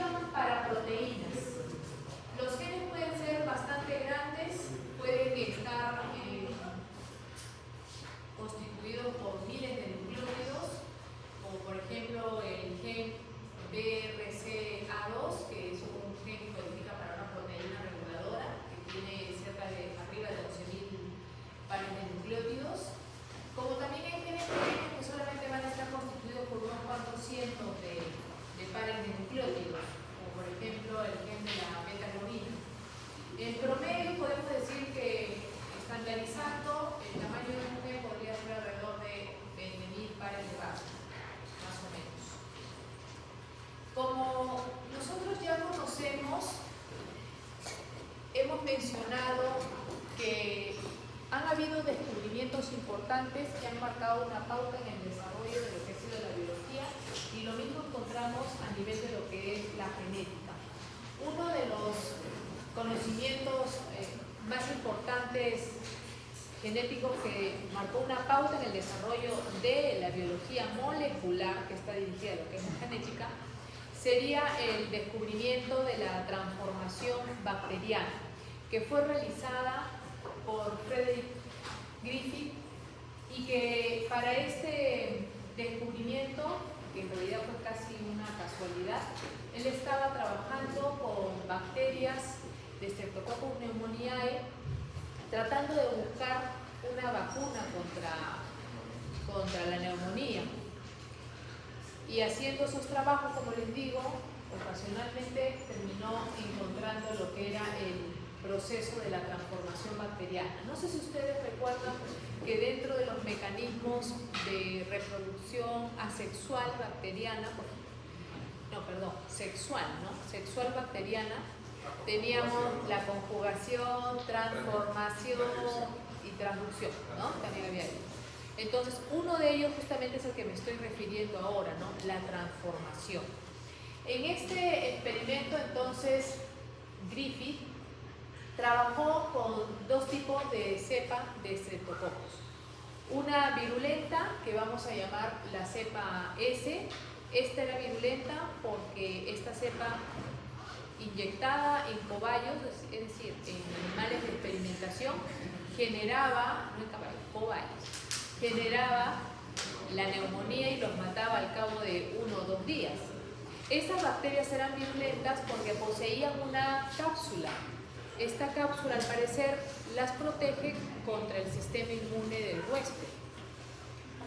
aplican para proteínas. Los genes pueden ser bastante grandes, pueden estar constituidos por miles de nucleótidos, como por ejemplo el gen BRCA2, que es un gen que codifica para una proteína reguladora, que tiene cerca de arriba de 11.000 pares de nucleótidos. Como también hay genes pequeños que solamente van a estar constituidos por unos cuantos cientos de pares de nucleótidos, como por ejemplo el gen de la beta-globina. En promedio podemos decir que, estandarizando, el tamaño de un gen podría ser alrededor de 20.000 pares de bases, más o menos. Como nosotros ya conocemos, hemos mencionado que han habido descubrimientos importantes que han marcado una pauta en el desarrollo de lo que ha sido la biología, y lo mismo encontramos a nivel de lo que es la genética. Uno de los conocimientos más importantes genéticos que marcó una pauta en el desarrollo de la biología molecular, que está dirigida a lo que es la genética, sería el descubrimiento de la transformación bacteriana, que fue realizada por Frederick Griffith, y que para este descubrimiento, que en realidad fue casi una casualidad, él estaba trabajando con bacterias de Streptococcus pneumoniae, tratando de buscar una vacuna contra la neumonía. Y haciendo esos trabajos, como les digo, ocasionalmente terminó encontrando lo que era el proceso de la transformación bacteriana. No sé si ustedes recuerdan que dentro de los mecanismos de reproducción asexual bacteriana, sexual bacteriana, teníamos la conjugación, transformación y transducción, ¿no? También había ahí. Entonces, uno de ellos justamente es el que me estoy refiriendo ahora, ¿no? La transformación. En este experimento, entonces, Griffith trabajó con dos tipos de cepa de estreptococos. Una virulenta, que vamos a llamar la cepa S. Esta era virulenta porque esta cepa, inyectada en cobayos, es decir, en animales de experimentación, generaba, no en caballos, cobayos, generaba la neumonía y los mataba al cabo de 1 o 2 días. Esas bacterias eran virulentas porque poseían una cápsula. Esta cápsula, al parecer, las protege contra el sistema inmune del huésped.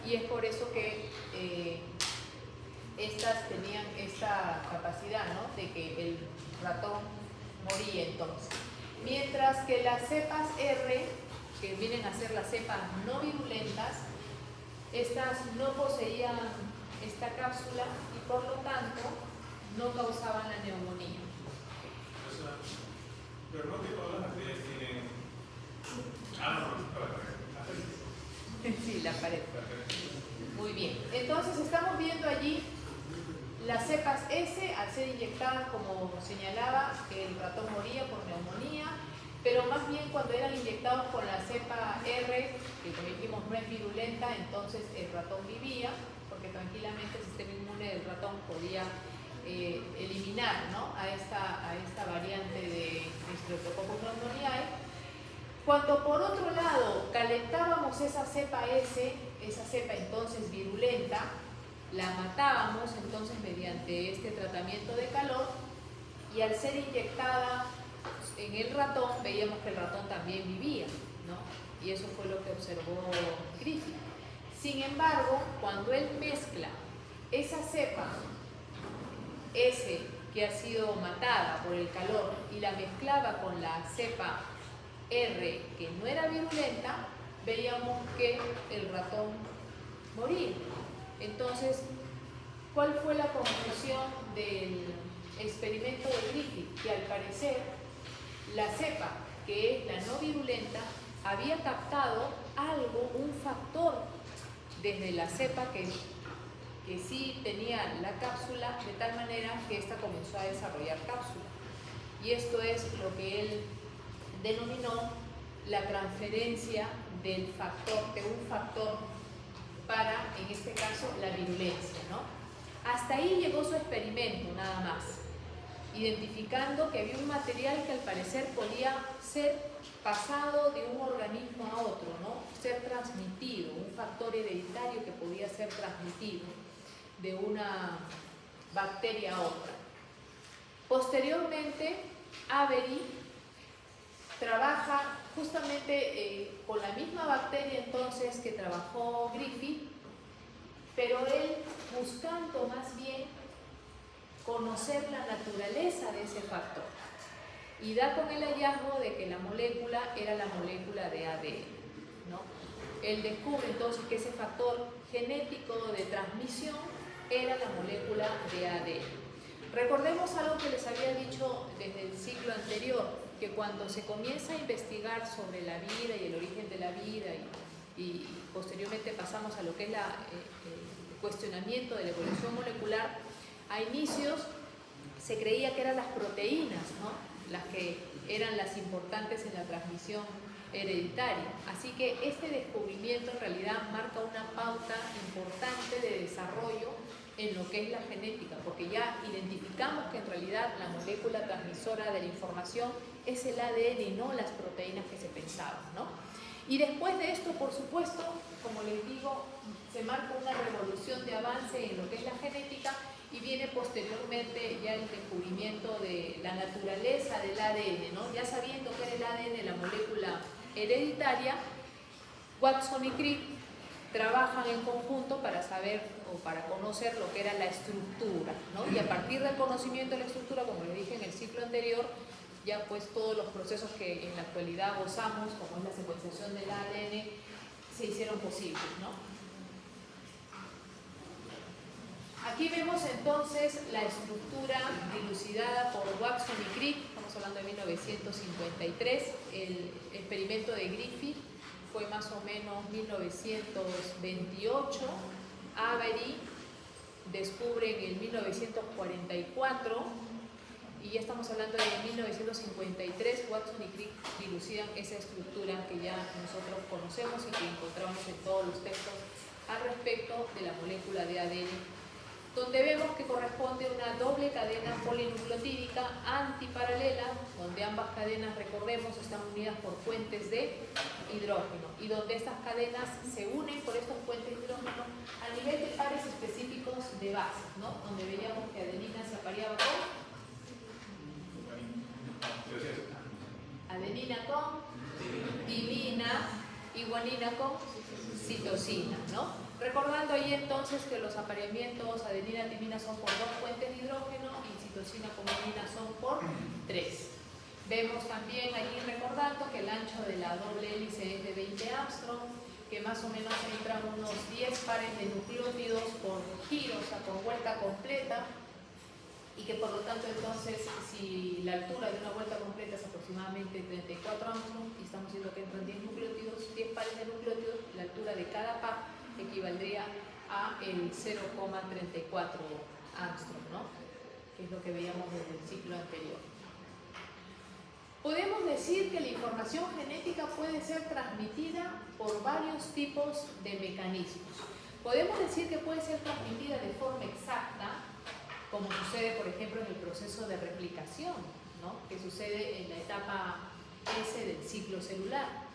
Y es por eso que estas tenían esta capacidad, ¿no?, de que el ratón moría entonces. Mientras que las cepas R, que vienen a ser las cepas no virulentas, estas no poseían esta cápsula y por lo tanto no causaban la neumonía. Pero no que todas las bacterias tienen... Sí, la pared. Muy bien. Entonces estamos viendo allí las cepas S, al ser inyectadas, como señalaba, que el ratón moría por neumonía, pero más bien cuando eran inyectados con la cepa R, que como dijimos no es virulenta, entonces el ratón vivía, porque tranquilamente el sistema inmune del ratón podía eliminar, ¿no?, a esta variante de Streptococcus pneumoniae. Cuando por otro lado calentábamos esa cepa S, esa cepa entonces virulenta, la matábamos entonces mediante este tratamiento de calor, y al ser inyectada en el ratón veíamos que el ratón también vivía, ¿no? Y eso fue lo que observó Griffith. Sin embargo, cuando él mezcla esa cepa S que ha sido matada por el calor y la mezclaba con la cepa R que no era virulenta, veíamos que el ratón moría. Entonces, ¿cuál fue la conclusión del experimento de Griffith? Que al parecer la cepa, que es la no virulenta, había captado algo, un factor, desde la cepa que sí tenía la cápsula, de tal manera que ésta comenzó a desarrollar cápsula. Y esto es lo que él denominó la transferencia del factor, de un factor para, en este caso, la virulencia, ¿no? Hasta ahí llegó su experimento, nada más. identificando que había un material que al parecer podía ser pasado de un organismo a otro, ¿no? Ser transmitido, un factor hereditario que podía ser transmitido de una bacteria a otra. Posteriormente, Avery trabaja justamente con la misma bacteria entonces que trabajó Griffith, pero él buscando más bien conocer la naturaleza de ese factor, y da con el hallazgo de que la molécula era la molécula de ADN, ¿no? Él descubre entonces que ese factor genético de transmisión era la molécula de ADN. Recordemos algo que les había dicho desde el ciclo anterior, que cuando se comienza a investigar sobre la vida y el origen de la vida y posteriormente pasamos a lo que es el cuestionamiento de la evolución molecular, a inicios se creía que eran las proteínas, ¿no?, las que eran las importantes en la transmisión hereditaria. Así que este descubrimiento en realidad marca una pauta importante de desarrollo en lo que es la genética, porque ya identificamos que en realidad la molécula transmisora de la información es el ADN y no las proteínas que se pensaban, ¿no? Y después de esto, por supuesto, como les digo, se marca una revolución de avance en lo que es la genética, y viene posteriormente ya el descubrimiento de la naturaleza del ADN, ¿no? Ya sabiendo que era el ADN la molécula hereditaria, Watson y Crick trabajan en conjunto para saber o para conocer lo que era la estructura, ¿no? Y a partir del conocimiento de la estructura, como les dije en el ciclo anterior, ya pues todos los procesos que en la actualidad gozamos, como es la secuenciación del ADN, se hicieron posibles, ¿no? Aquí vemos entonces la estructura dilucidada por Watson y Crick, estamos hablando de 1953, el experimento de Griffith fue más o menos 1928, Avery descubre en el 1944, y ya estamos hablando de 1953, Watson y Crick dilucidan esa estructura que ya nosotros conocemos y que encontramos en todos los textos al respecto de la molécula de ADN, donde vemos que corresponde a una doble cadena polinucleotídica antiparalela, donde ambas cadenas, recordemos, están unidas por puentes de hidrógeno, y donde estas cadenas se unen por estos puentes de hidrógeno a nivel de pares específicos de bases, ¿no? Donde veíamos que adenina se apareaba con adenina con timina y guanina con citosina, ¿no? Recordando ahí entonces que los apareamientos adenina-timina son por 2 puentes de hidrógeno y citosina con guanina son por 3. Vemos también allí, recordando que el ancho de la doble hélice es de 20 Armstrong, que más o menos entran unos 10 pares de nucleótidos por giro, o sea, con vuelta completa, y que por lo tanto entonces si la altura de una vuelta completa es aproximadamente 34 Armstrong y estamos viendo que entran 10 nucleótidos, 10 pares de nucleótidos, la altura de cada par equivaldría a el 0,34 Armstrong, ¿no? Que es lo que veíamos desde el ciclo anterior. Podemos decir que la información genética puede ser transmitida por varios tipos de mecanismos. Podemos decir que puede ser transmitida de forma exacta, como sucede, por ejemplo, en el proceso de replicación, ¿no?, que sucede en la etapa S del ciclo celular.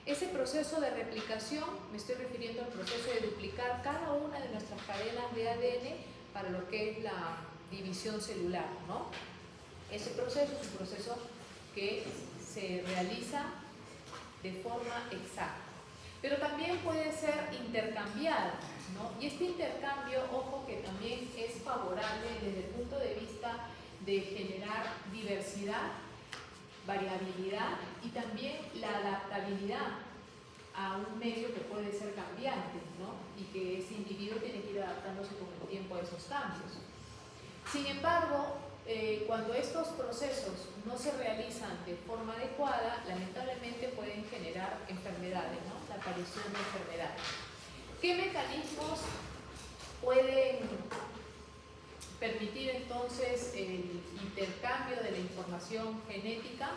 Ese proceso de replicación, me estoy refiriendo al proceso de duplicar cada una de nuestras cadenas de ADN para lo que es la división celular, ¿no? Ese proceso es un proceso que se realiza de forma exacta, pero también puede ser intercambiado, ¿no? Y este intercambio, ojo, que también es favorable desde el punto de vista de generar diversidad, variabilidad y también la adaptabilidad a un medio que puede ser cambiante, ¿no? Y que ese individuo tiene que ir adaptándose con el tiempo a esos cambios. Sin embargo, cuando estos procesos no se realizan de forma adecuada, lamentablemente pueden generar enfermedades, ¿no? La aparición de enfermedades. ¿Qué mecanismos pueden permitir entonces el intercambio de la información genética?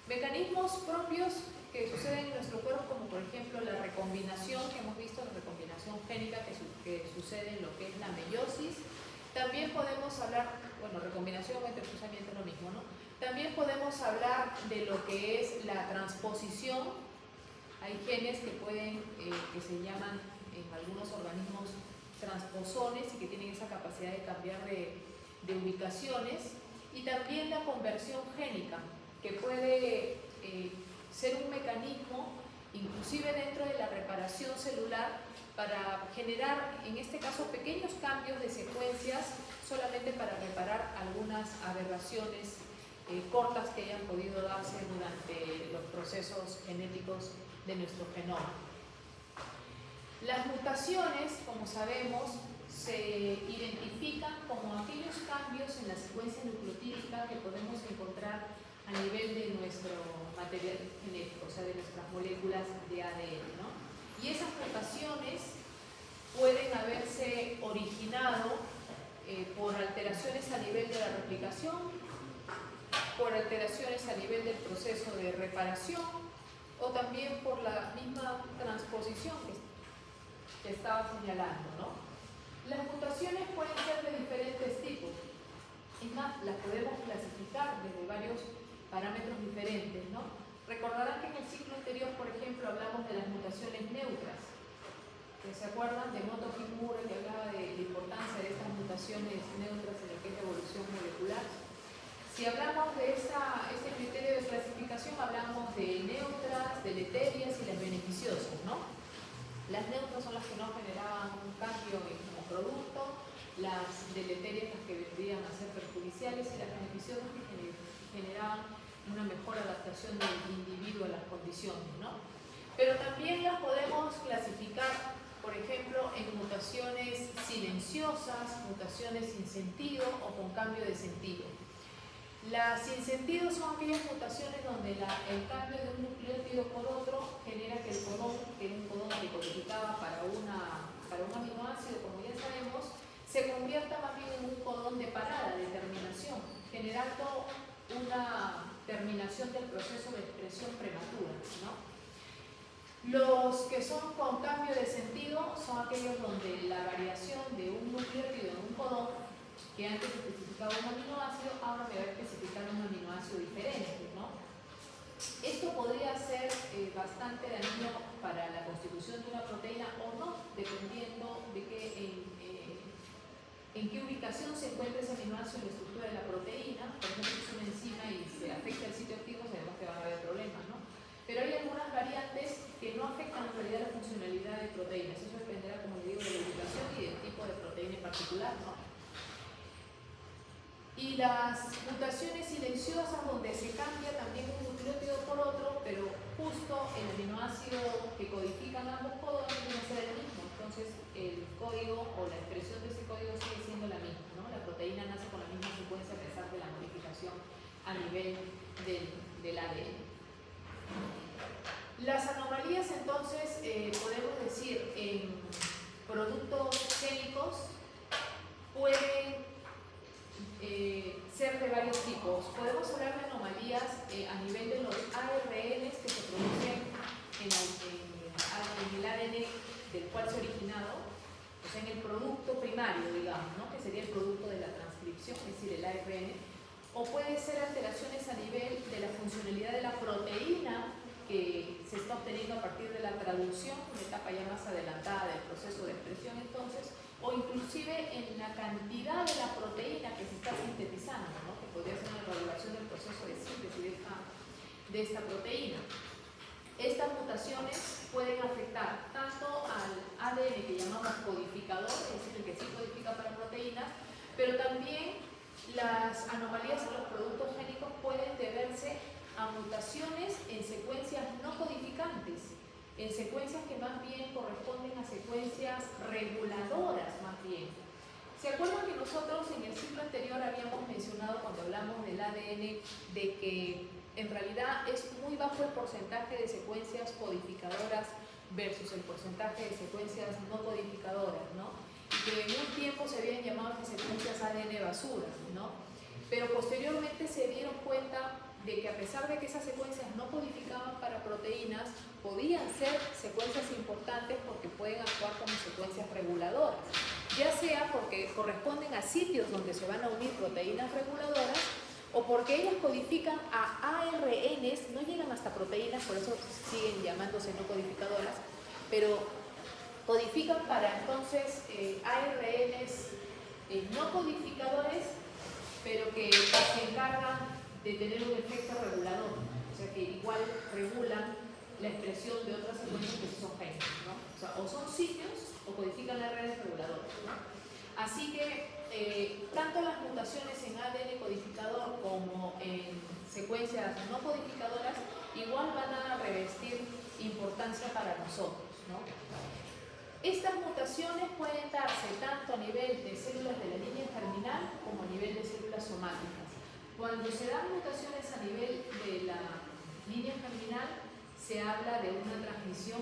Mecanismos propios que suceden en nuestro cuerpo, como por ejemplo la recombinación que hemos visto, la recombinación génica que sucede en lo que es la meiosis. También podemos hablar bueno, recombinación o entrecruzamiento es lo mismo, ¿no? También podemos hablar de lo que es la transposición. Hay genes que pueden, que se llaman en algunos organismos transposones y que tienen esa capacidad de cambiar de ubicaciones. Y también la conversión génica, que puede ser un mecanismo, inclusive dentro de la reparación celular, para generar, en este caso, pequeños cambios de secuencias solamente para reparar algunas aberraciones cortas que hayan podido darse durante los procesos genéticos de nuestro genoma. Las mutaciones, como sabemos, se identifican como aquellos cambios en la secuencia nucleotídica que podemos encontrar a nivel de nuestro material genético, o sea, de nuestras moléculas de ADN, ¿no? Y esas mutaciones pueden haberse originado por alteraciones a nivel de la replicación, por alteraciones a nivel del proceso de reparación o también por la misma transposición que estaba señalando, ¿no? Las mutaciones pueden ser de diferentes tipos. Es más, las podemos clasificar desde varios parámetros diferentes, ¿no? Recordarán que en el ciclo anterior, por ejemplo, hablamos de las mutaciones neutras. ¿Se acuerdan de Moto Kimura, que hablaba de la importancia de estas mutaciones neutras en lo que es la evolución molecular? Si hablamos de este criterio de clasificación, hablamos de neutras, deleterias y las beneficiosas, ¿no? Las neutras son las que no generaban un cambio como producto, las deleterias las que vendrían a ser perjudiciales y las beneficiosas que generaban una mejor adaptación del individuo a las condiciones, ¿no? Pero también las podemos clasificar, por ejemplo, en mutaciones silenciosas, mutaciones sin sentido o con cambio de sentido. Las sin sentido son aquellas mutaciones donde el cambio de un nucleótido por otro genera que el codón, que era un codón que codificaba para un aminoácido, como ya sabemos, se convierta más bien en un codón de parada, de terminación, generando una terminación del proceso de expresión prematura, ¿no? Los que son con cambio de sentido son aquellos donde la variación de un nucleótido en un codón, que antes especificaba un aminoácido, ahora me va a especificar un aminoácido diferente, ¿no? Esto podría ser bastante dañino para la constitución de una proteína o no, dependiendo de en qué ubicación se encuentra ese aminoácido en la estructura de la proteína. Por ejemplo, si es una enzima y se afecta el sitio activo, sabemos que van a haber problemas, ¿no? Pero hay algunas variantes que no afectan en realidad la funcionalidad de proteínas. Eso dependerá, como le digo, de la ubicación y del tipo de proteína en particular, ¿no? Y las mutaciones silenciosas, donde se cambia también un nucleótido por otro, pero justo el aminoácido que codifican ambos codones debe ser el mismo. Entonces, el código o la expresión de ese código sigue siendo la misma, ¿no? La proteína nace con la misma secuencia a pesar de la modificación a nivel del ADN. Las anomalías, entonces, podemos decir, en productos génicos pueden ser de varios tipos. Podemos hablar de anomalías a nivel de los ARNs que se producen en el ADN del cual se ha originado, o sea, en el producto primario, digamos, ¿no? Que sería el producto de la transcripción, es decir, el ARN, o puede ser alteraciones a nivel de la funcionalidad de la proteína que se está obteniendo a partir de la traducción, una etapa ya más adelantada del proceso de expresión entonces, o inclusive en la cantidad de la proteína que se está sintetizando, ¿no? Que podría ser una regulación del proceso de síntesis de esta proteína. Estas mutaciones pueden afectar tanto al ADN que llamamos codificador, es decir, el que sí codifica para proteínas, pero también las anomalías en los productos génicos pueden deberse a mutaciones en secuencias no codificantes, en secuencias que más bien corresponden a secuencias reguladoras más bien. ¿Se acuerdan que nosotros en el ciclo anterior habíamos mencionado cuando hablamos del ADN de que en realidad es muy bajo el porcentaje de secuencias codificadoras versus el porcentaje de secuencias no codificadoras, ¿no? Y que en un tiempo se habían llamado secuencias ADN basura, ¿no? Pero posteriormente se dieron cuenta de que a pesar de que esas secuencias no codificaban para proteínas, podían ser secuencias importantes porque pueden actuar como secuencias reguladoras, ya sea porque corresponden a sitios donde se van a unir proteínas reguladoras o porque ellas codifican a ARNs, no llegan hasta proteínas, por eso siguen llamándose no codificadoras, pero codifican para entonces ARNs no codificadores, pero que se encargan de tener un efecto regulador, o sea que igual regulan la expresión de otras secuencias que son genes, ¿no? O sea, o son sitios o codifican las redes reguladoras, ¿no? Así que tanto las mutaciones en ADN codificador como en secuencias no codificadoras igual van a revestir importancia para nosotros, ¿no? Estas mutaciones pueden darse tanto a nivel de células de la línea germinal como a nivel de células somáticas. Cuando se dan mutaciones a nivel de la línea germinal, se habla de una transmisión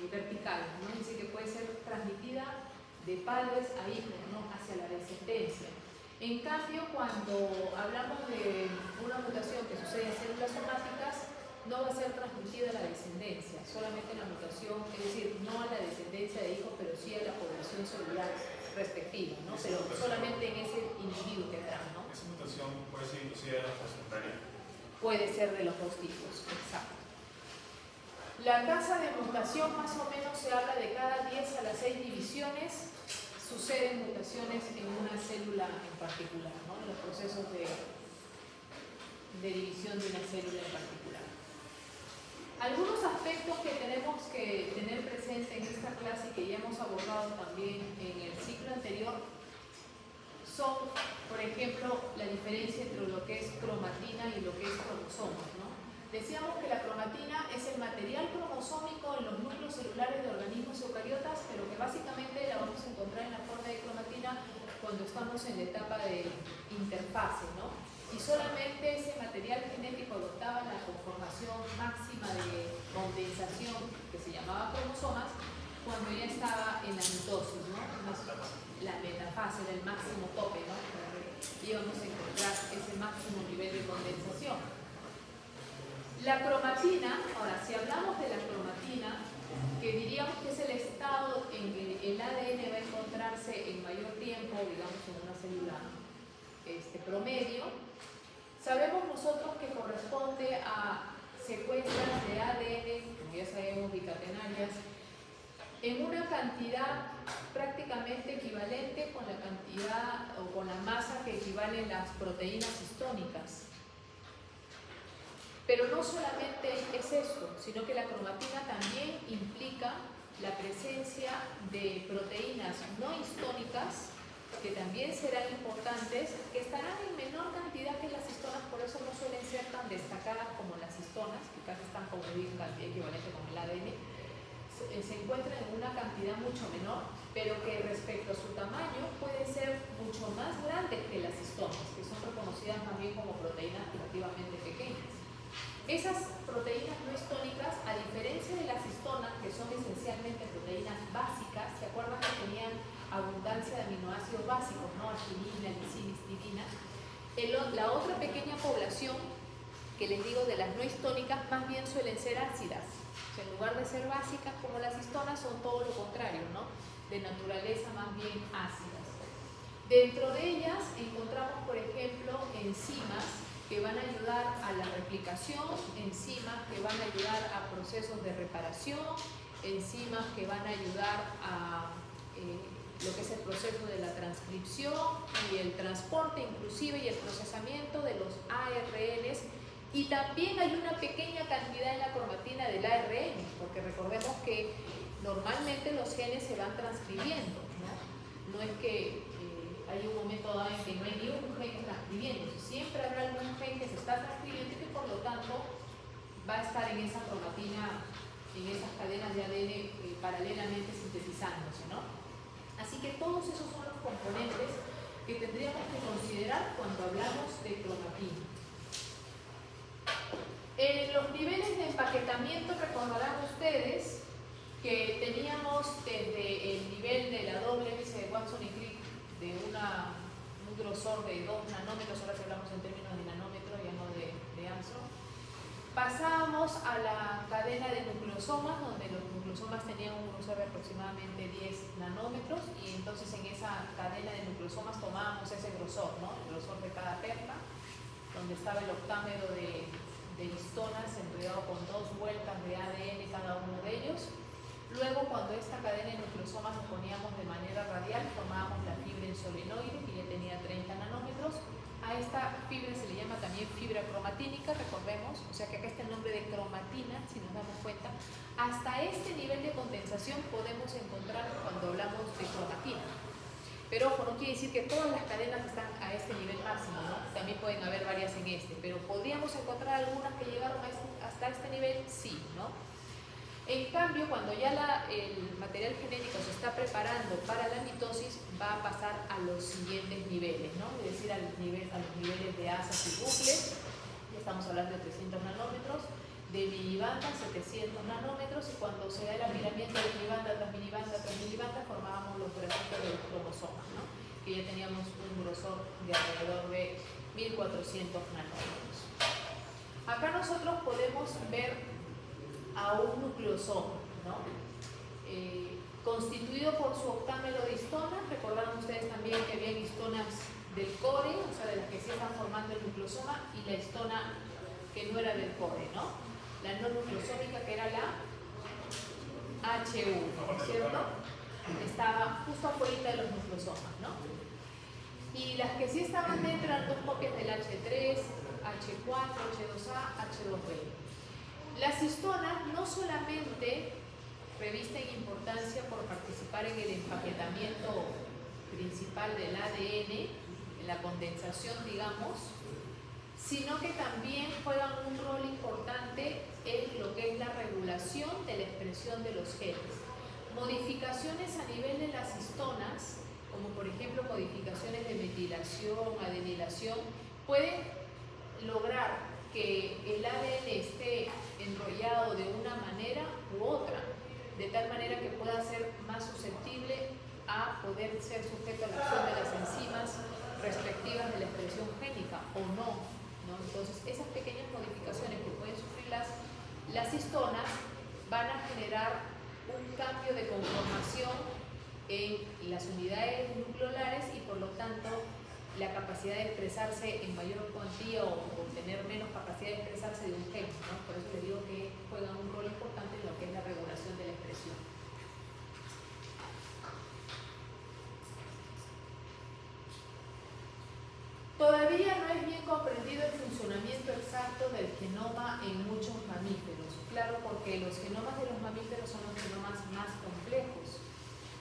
vertical, ¿no? Es decir, que puede ser transmitida de padres a hijos, ¿no? Hacia la descendencia. En cambio, cuando hablamos de una mutación que sucede en células somáticas, no va a ser transmitida a la descendencia, solamente la mutación, es decir, no a la descendencia de hijos, pero sí a la población celular respectiva, ¿no? Pero solamente en ese individuo que tendrá, ¿no? ¿Esa mutación puede ser inducida de la placentaria? Puede ser de los dos tipos, exacto. La tasa de mutación más o menos se habla de cada 10 a las 6 divisiones, suceden mutaciones en una célula en particular, ¿no? En los procesos de división de una célula en particular. Algunos aspectos que tenemos que tener presente en esta clase y que ya hemos abordado también en el ciclo anterior son, por ejemplo, la diferencia entre lo que es cromatina y lo que es cromosomas, ¿no? Decíamos que la cromatina es el material cromosómico en los núcleos celulares de organismos eucariotas, pero que básicamente la vamos a encontrar en la forma de cromatina cuando estamos en la etapa de interfase, ¿no? Y solamente ese material genético adoptaba la conformación máxima de condensación, que se llamaba cromosomas, cuando ya estaba en la mitosis, ¿no? La metafase era el máximo tope, ¿no? Íbamos a encontrar ese máximo nivel de condensación. La cromatina, ahora, si hablamos de la cromatina, que diríamos que es el estado en que el ADN va a encontrarse en mayor tiempo, digamos, en una célula promedio, sabemos nosotros que corresponde a secuencias de ADN, como ya sabemos, bicatenarias, en una cantidad prácticamente equivalente con la cantidad o con la masa que equivalen las proteínas histónicas. Pero no solamente es esto, sino que la cromatina también implica la presencia de proteínas no histónicas que también serán importantes, que estarán en menor cantidad que las histonas, por eso no suelen ser tan destacadas como las histonas, que casi están como en cantidad equivalente con el ADN, se encuentran en una cantidad mucho menor, pero que respecto a su tamaño pueden ser mucho más grandes que las histonas, que son reconocidas más bien como proteínas relativamente pequeñas. Esas proteínas no histónicas, a diferencia de las histonas, que son esencialmente proteínas básicas, ¿se acuerdan que tenían abundancia de aminoácidos básicos, ¿no? Arginina, lisina, histidina? La otra pequeña población que les digo de las no histónicas más bien suelen ser ácidas. O sea, en lugar de ser básicas como las histonas, son todo lo contrario, ¿no? De naturaleza más bien ácidas. Dentro de ellas encontramos, por ejemplo, enzimas que van a ayudar a la replicación, enzimas que van a ayudar a procesos de reparación, enzimas que van a ayudar a lo que es el proceso de la transcripción y el transporte inclusive y el procesamiento de los ARNs, y también hay una pequeña cantidad en la cromatina del ARN, porque recordemos que normalmente los genes se van transcribiendo, ¿no? No es que hay un momento dado en que no hay ni un gen transcribiendo, siempre habrá algún gen que se está transcribiendo y que por lo tanto va a estar en esa cromatina, en esas cadenas de ADN paralelamente sintetizándose, ¿no? Así que todos esos son los componentes que tendríamos que considerar cuando hablamos de cromatina. En los niveles de empaquetamiento recordarán ustedes que teníamos desde el nivel de la doble hélice de Watson y Crick de un grosor de 2 nanómetros, ahora si hablamos en términos de nanómetros, ya no de marzo, pasábamos a la cadena de nucleosomas, donde los nucleosomas tenían un grosor de aproximadamente 10 nanómetros, y entonces en esa cadena de nucleosomas tomábamos ese grosor, ¿no? El grosor de cada terna, donde estaba el octámero de histonas enredado con 2 vueltas de ADN cada uno de ellos. Luego, cuando esta cadena de nucleosomas lo poníamos de manera radial, formábamos la fibra en solenoide, que ya tenía 30 nanómetros. A esta fibra se le llama también fibra cromatínica, recordemos, o sea que acá está el nombre de cromatina, si nos damos cuenta. Hasta este nivel de condensación podemos encontrar cuando hablamos de cromatina. Pero ojo, no quiere decir que todas las cadenas están a este nivel máximo, ¿no? También pueden haber varias en este, pero podríamos encontrar algunas que llegaron hasta este nivel, sí, ¿no? En cambio, cuando ya el material genético se está preparando para la mitosis, va a pasar a los siguientes niveles, ¿no? Es decir, a los niveles de asas y bucles, ya estamos hablando de 300 nanómetros, de minibanda 700 nanómetros, y cuando se da el apilamiento de minibanda tras minibanda tras minibanda, formábamos los bracitos de los cromosomas, ¿no? Que ya teníamos un grosor de alrededor de 1400 nanómetros. Acá nosotros podemos ver a un nucleosoma, ¿no? Constituido por su octámero de histonas. Recordaron ustedes también que había histonas del core, o sea, de las que sí están formando el nucleosoma, y la histona que no era del core, ¿no? La no nucleosómica, que era la H1, ¿cierto? Estaba justo afuera de los nucleosomas, ¿no? Y las que sí estaban dentro eran 2 copias del H3, H4, H2A, H2B. Las histonas no solamente revisten importancia por participar en el empaquetamiento principal del ADN, en la condensación, digamos, sino que también juegan un rol importante en lo que es la regulación de la expresión de los genes. Modificaciones a nivel de las histonas, como por ejemplo modificaciones de metilación, adenilación, pueden lograr que el ADN esté enrollado de una manera u otra, de tal manera que pueda ser más susceptible a poder ser sujeto a la acción de las enzimas respectivas de la expresión génica o no, ¿no? Entonces, esas pequeñas modificaciones que pueden sufrir las histonas van a generar un cambio de conformación en las unidades nucleolares y por lo tanto la capacidad de expresarse en mayor cuantía o tener menos capacidad de expresarse de un gen, ¿no? Por eso les digo que juegan un rol importante en lo que es la regulación de la expresión. Todavía no es bien comprendido el funcionamiento exacto del genoma en muchos mamíferos. Claro, porque los genomas de los mamíferos son los genomas más complejos.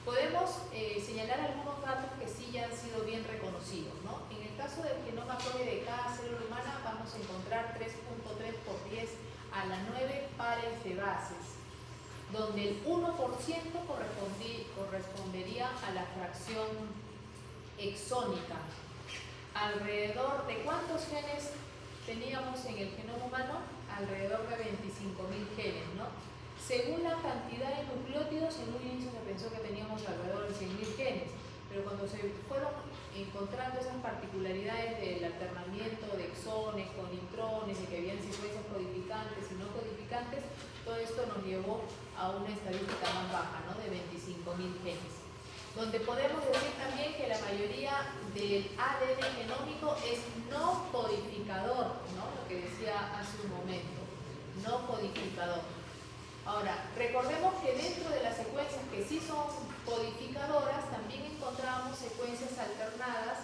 Podemos señalar algunos datos que sí ya han sido bien reconocidos, ¿no? En el caso del genoma core de cada célula humana vamos a encontrar 3.3 por 10 a la 9 pares de bases, donde el 1% correspondería a la fracción exónica. ¿Alrededor de cuántos genes teníamos en el genoma humano? Alrededor de 25.000 genes, ¿no? Según la cantidad de nucleótidos, en un inicio se pensó que teníamos alrededor de 100.000 genes, pero cuando se fueron encontrando esas particularidades del alternamiento de exones con intrones, de que habían secuencias codificantes y no codificantes, todo esto nos llevó a una estadística más baja, ¿no? De 25.000 genes. Donde podemos decir también que la mayoría del ADN genómico es no codificador, ¿no? Lo que decía hace un momento, no codificador. Ahora, recordemos que dentro de las secuencias que sí son codificadoras, también encontramos secuencias alternadas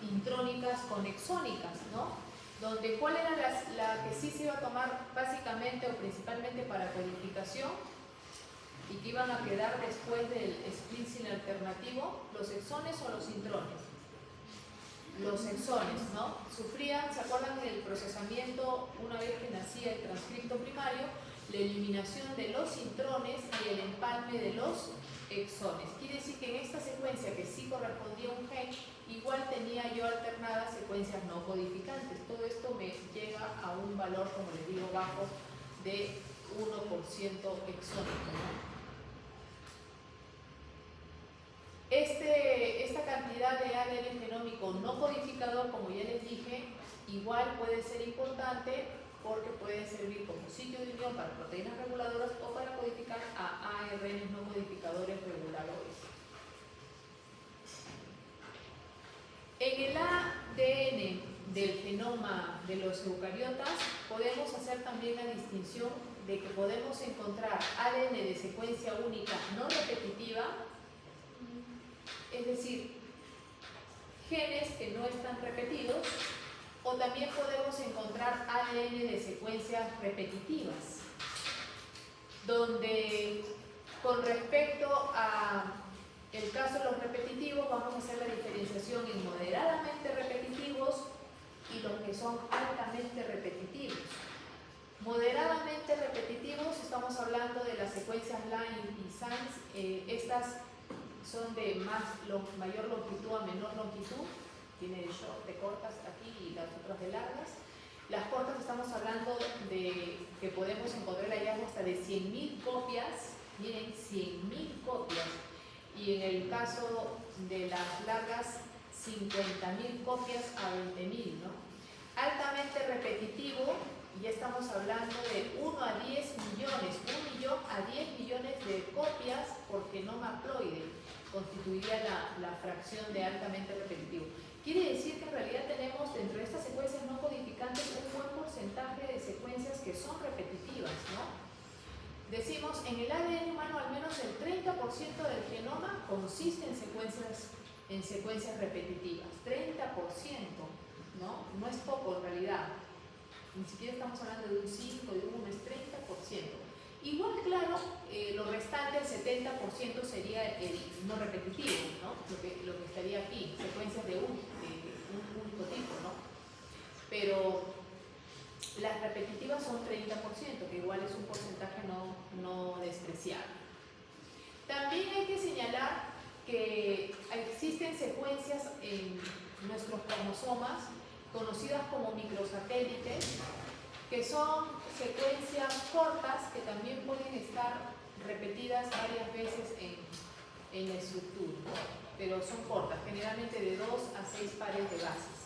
intrónicas con exónicas, ¿no? Donde ¿cuál era la que sí se iba a tomar básicamente o principalmente para codificación y que iban a quedar después del splicing alternativo? ¿Los exones o los intrones? Los exones, ¿no? Sufrían, ¿se acuerdan del procesamiento una vez que nacía el transcripto primario? La eliminación de los intrones y el empalme de los exones. Quiere decir que en esta secuencia que sí correspondía a un gen, igual tenía yo alternadas secuencias no codificantes. Todo esto me llega a un valor, como les digo, bajo de 1% exónico, ¿no? Esta cantidad de ADN genómico no codificador, como ya les dije, igual puede ser importante porque puede servir como sitio de unión para proteínas reguladoras o para codificar a ARNs no codificadores reguladores. En el ADN del genoma de los eucariotas podemos hacer también la distinción de que podemos encontrar ADN de secuencia única no repetitiva, es decir, genes que no están repetidos, o también podemos encontrar ADN de secuencias repetitivas, donde con respecto a el caso de los repetitivos vamos a hacer la diferenciación en moderadamente repetitivos y los que son altamente repetitivos. Moderadamente repetitivos, estamos hablando de las secuencias Line y Sans. Estas son de mayor longitud a menor longitud, tiene de cortas aquí y las otras de largas. Las cortas estamos hablando de que podemos encontrar hallazgo hasta de 100.000 copias, miren, 100.000 copias, y en el caso de las largas 50.000 copias a 20.000, ¿no? Altamente repetitivo, ya estamos hablando de 1 a 10 millones, 1 millón a 10 millones de copias por genoma haploide, constituiría la fracción de altamente repetitivo. Quiere decir que en realidad tenemos dentro de estas secuencias no codificantes un buen porcentaje de secuencias que son repetitivas, ¿no? Decimos, en el ADN humano al menos el 30% del genoma consiste en secuencias repetitivas. 30%, ¿no? No es poco en realidad. Ni siquiera estamos hablando de un 5, de un 1, es 30%. Igual, claro, lo restante, el 70% sería el no repetitivo, ¿no? Lo que estaría aquí, secuencias de un único tipo, ¿no? Pero las repetitivas son 30%, que igual es un porcentaje no despreciable. También hay que señalar que existen secuencias en nuestros cromosomas conocidas como microsatélites, que son secuencias cortas que también pueden estar repetidas varias veces en la estructura, pero son cortas, generalmente de 2 a 6 pares de bases.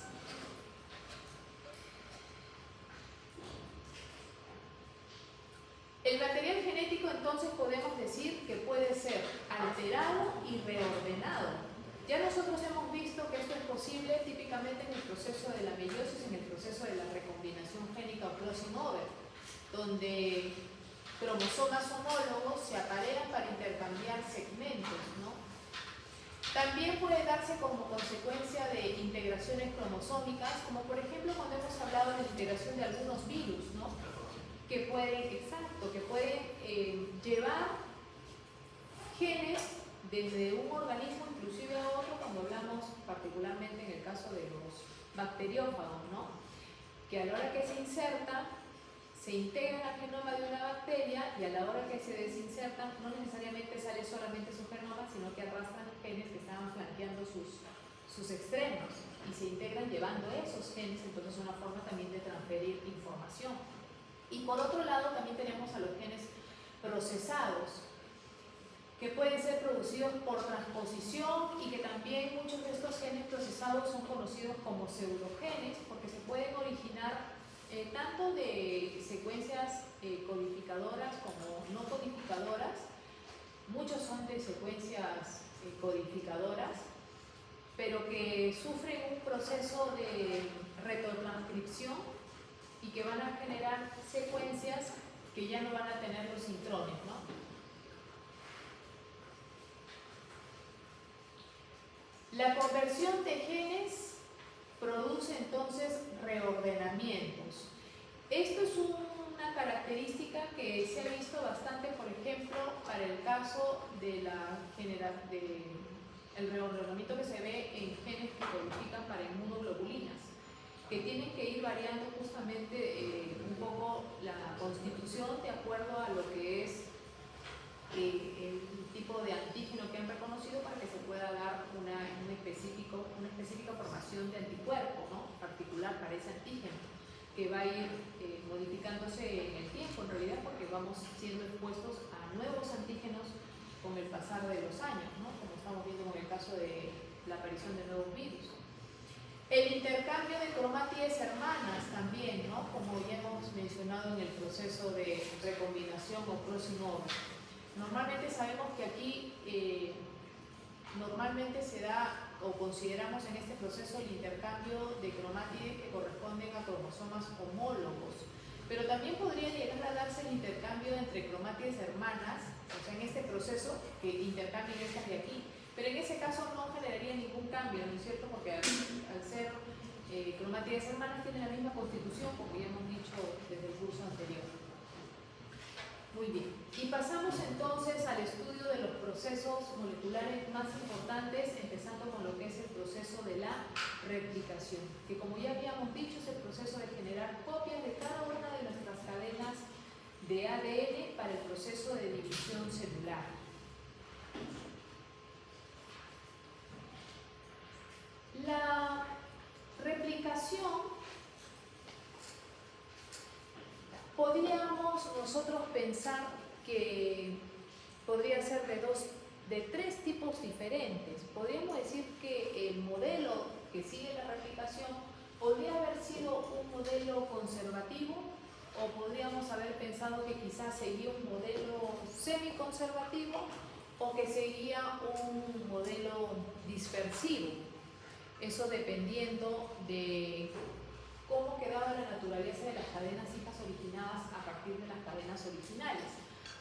El material genético entonces podemos decir que puede ser alterado y reordenado. Ya nosotros hemos visto que esto es posible típicamente en el proceso de la meiosis, en el proceso de la recombinación génica o crossing over, donde cromosomas homólogos se aparean para intercambiar segmentos, ¿no? También puede darse como consecuencia de integraciones cromosómicas, como por ejemplo cuando hemos hablado de la integración de algunos virus, ¿no? Que pueden llevar genes desde un organismo inclusive a otro, cuando hablamos particularmente en el caso de los bacteriófagos, ¿no? Que a la hora que se insertan, se integran al genoma de una bacteria y a la hora que se desinsertan, no necesariamente sale solamente su genoma, sino que arrastran genes que estaban flanqueando sus extremos y se integran llevando esos genes, entonces es una forma también de transferir información. Y por otro lado también tenemos a los genes procesados, que pueden ser producidos por transposición y que también muchos de estos genes procesados son conocidos como pseudogenes porque se pueden originar tanto de secuencias codificadoras como no codificadoras. Muchos son de secuencias codificadoras, pero que sufren un proceso de retrotranscripción y que van a generar secuencias que ya no van a tener los intrones, ¿no? La conversión de genes produce entonces reordenamientos. Esto es una característica que se ha visto bastante, por ejemplo, para el caso de el reordenamiento que se ve en genes que codifican para inmunoglobulinas, que tienen que ir variando justamente un poco la constitución de acuerdo a lo que es el tipo de antígeno que han reconocido para que se pueda dar una específica formación de anticuerpo, ¿no? Particular para ese antígeno, que va a ir modificándose en el tiempo, en realidad, porque vamos siendo expuestos a nuevos antígenos con el pasar de los años, ¿no? Como estamos viendo con el caso de la aparición de nuevos virus. El intercambio de cromátidos cromátides hermanas también, ¿no? Como ya hemos mencionado en el proceso de recombinación o crossing over. Normalmente sabemos que aquí normalmente se da o consideramos en este proceso el intercambio de cromátides que corresponden a cromosomas homólogos, pero también podría llegar a darse el intercambio entre cromátides hermanas, o sea, en este proceso que intercambien estas de aquí, pero en ese caso no generaría ningún cambio, ¿no es cierto? Porque al ser cromátides hermanas tienen la misma constitución, como ya hemos dicho desde el curso anterior. Muy bien, y pasamos entonces al estudio de los procesos moleculares más importantes, empezando con lo que es el proceso de la replicación, que como ya habíamos dicho es el proceso de generar copias de cada una de nuestras cadenas de ADN para el proceso de división celular. La replicación podríamos nosotros pensar que podría ser de tres tipos diferentes. Podríamos decir que el modelo que sigue la replicación podría haber sido un modelo conservativo, o podríamos haber pensado que quizás seguía un modelo semiconservativo o que seguía un modelo dispersivo. Eso dependiendo de cómo quedaba la naturaleza de las cadenas hijas originadas a partir de las cadenas originales.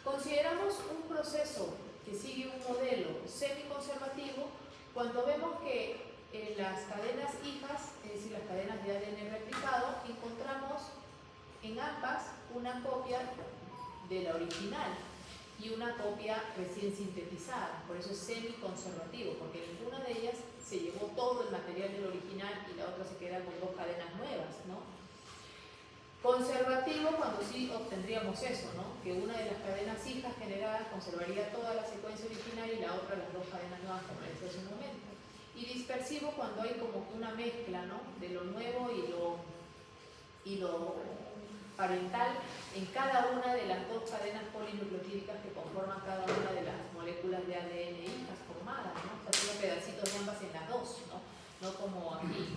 Consideramos un proceso que sigue un modelo semiconservativo cuando vemos que en las cadenas hijas, es decir, las cadenas de ADN replicado, encontramos en ambas una copia de la original y una copia recién sintetizada. Por eso es semiconservativo, porque ninguna de ellas se llevó todo el material del original y la otra se queda con dos cadenas nuevas, ¿no? Conservativo cuando sí obtendríamos eso, ¿no? Que una de las cadenas hijas generadas conservaría toda la secuencia original y la otra las dos cadenas nuevas que apareció hace un momento. Y dispersivo cuando hay como que una mezcla, ¿no? De lo nuevo y lo parental en cada una de las dos cadenas polinucleotídicas que conforman cada una de las moléculas de ADN hijas formadas, ¿no? O sea, tiene pedacitos de ambas en las dos, ¿no? No como aquí,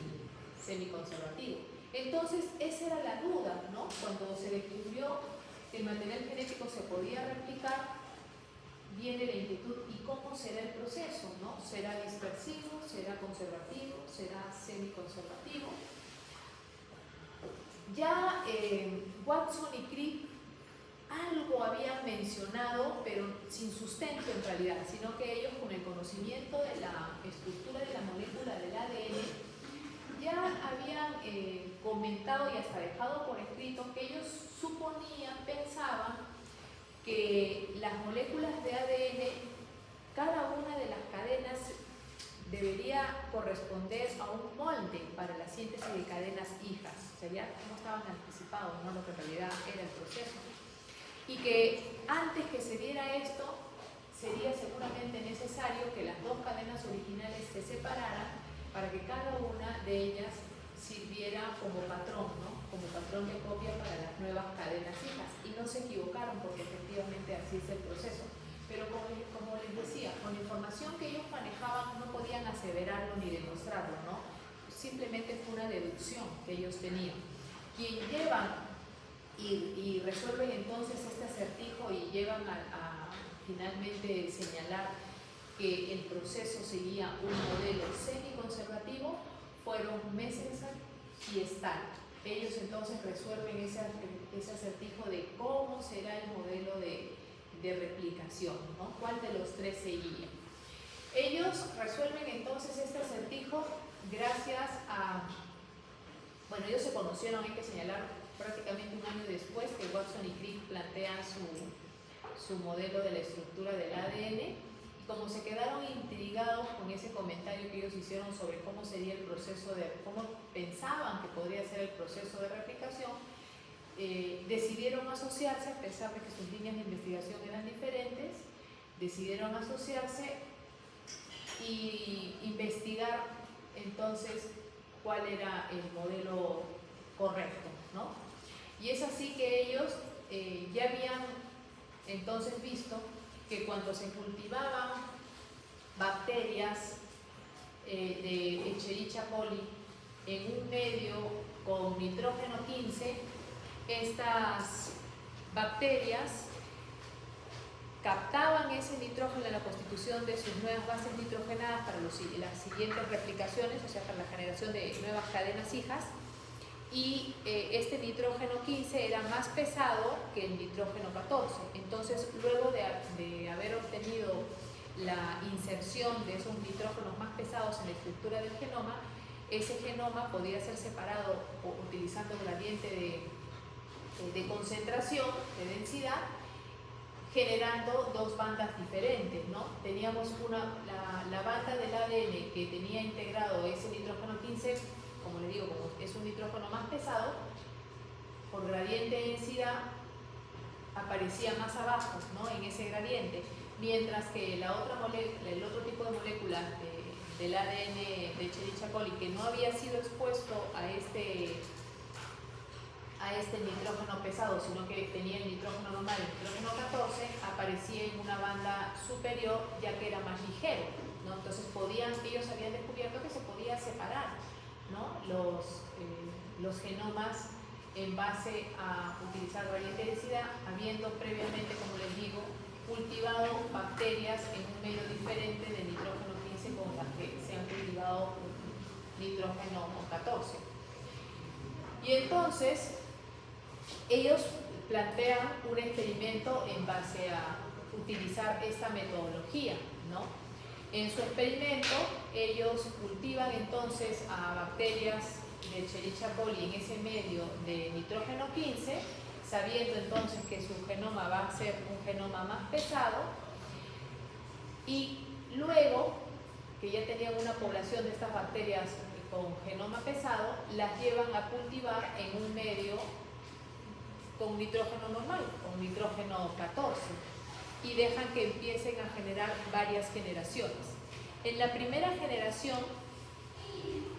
semiconservativo. Entonces, esa era la duda, ¿no? Cuando se descubrió que el material genético se podía replicar, viene la inquietud, ¿y cómo será el proceso, no? ¿Será dispersivo? ¿Será conservativo? ¿Será semiconservativo? Ya Watson y Crick algo habían mencionado, pero sin sustento en realidad, sino que ellos con el conocimiento de la estructura de la molécula del ADN ya habían comentado y hasta dejado por escrito que ellos suponían, pensaban que las moléculas de ADN, cada una de las cadenas debería corresponder a un molde para la síntesis de cadenas hijas. O sea, ya no estaban anticipados, ¿no? Lo que en realidad era el proceso. Y que antes que se diera esto, sería seguramente necesario que las dos cadenas originales se separaran para que cada una de ellas sirviera como patrón, ¿no? Como patrón de copia para las nuevas cadenas hijas. Y no se equivocaron porque efectivamente así es el proceso. Pero como les decía, con la información que ellos manejaban no podían aseverarlo ni demostrarlo, ¿no? Simplemente fue una deducción que ellos tenían. Quien llevan y resuelven entonces este acertijo y llevan a finalmente señalar que el proceso seguía un modelo semiconservativo fueron Messenser y Stahl. Ellos entonces resuelven ese acertijo de cómo será el modelo de replicación, ¿no? ¿Cuál de los tres seguía? Ellos resuelven entonces este acertijo gracias a, bueno, ellos se conocieron, hay que señalar, prácticamente un año después que Watson y Crick plantean su modelo de la estructura del ADN, y como se quedaron intrigados con ese comentario que ellos hicieron sobre cómo sería el proceso cómo pensaban que podría ser el proceso de replicación, decidieron asociarse, a pesar de que sus líneas de investigación eran diferentes, decidieron asociarse y investigar entonces cuál era el modelo correcto, ¿no? Y es así que ellos ya habían entonces visto que cuando se cultivaban bacterias de Escherichia coli en un medio con nitrógeno 15, estas bacterias captaban ese nitrógeno en la constitución de sus nuevas bases nitrogenadas para las siguientes replicaciones, o sea, para la generación de nuevas cadenas hijas, y este nitrógeno 15 era más pesado que el nitrógeno 14. Entonces, luego de haber obtenido la inserción de esos nitrógenos más pesados en la estructura del genoma, ese genoma podía ser separado utilizando gradiente de concentración, de densidad, generando dos bandas diferentes, ¿no? Teníamos la banda del ADN que tenía integrado ese nitrógeno 15, como le digo, como es un nitrógeno más pesado, por gradiente de densidad aparecía más abajo, ¿no? En ese gradiente, mientras que el otro tipo de moléculas del ADN de Escherichia coli que no había sido expuesto a este nitrógeno pesado, sino que tenía el nitrógeno normal, el nitrógeno 14, aparecía en una banda superior ya que era más ligero, ¿no? Entonces ellos habían descubierto que se podía separar, ¿no? los genomas en base a utilizar gradiente de densidad, habiendo previamente, como les digo, cultivado bacterias en un medio diferente de nitrógeno 15 con las que se han cultivado nitrógeno 14. Y entonces ellos plantean un experimento en base a utilizar esta metodología, ¿no? En su experimento ellos cultivan entonces a bacterias de Escherichia coli en ese medio de nitrógeno 15, sabiendo entonces que su genoma va a ser un genoma más pesado, y luego que ya tenían una población de estas bacterias con genoma pesado, las llevan a cultivar en un medio con nitrógeno normal, con nitrógeno 14, y dejan que empiecen a generar varias generaciones. En la primera generación,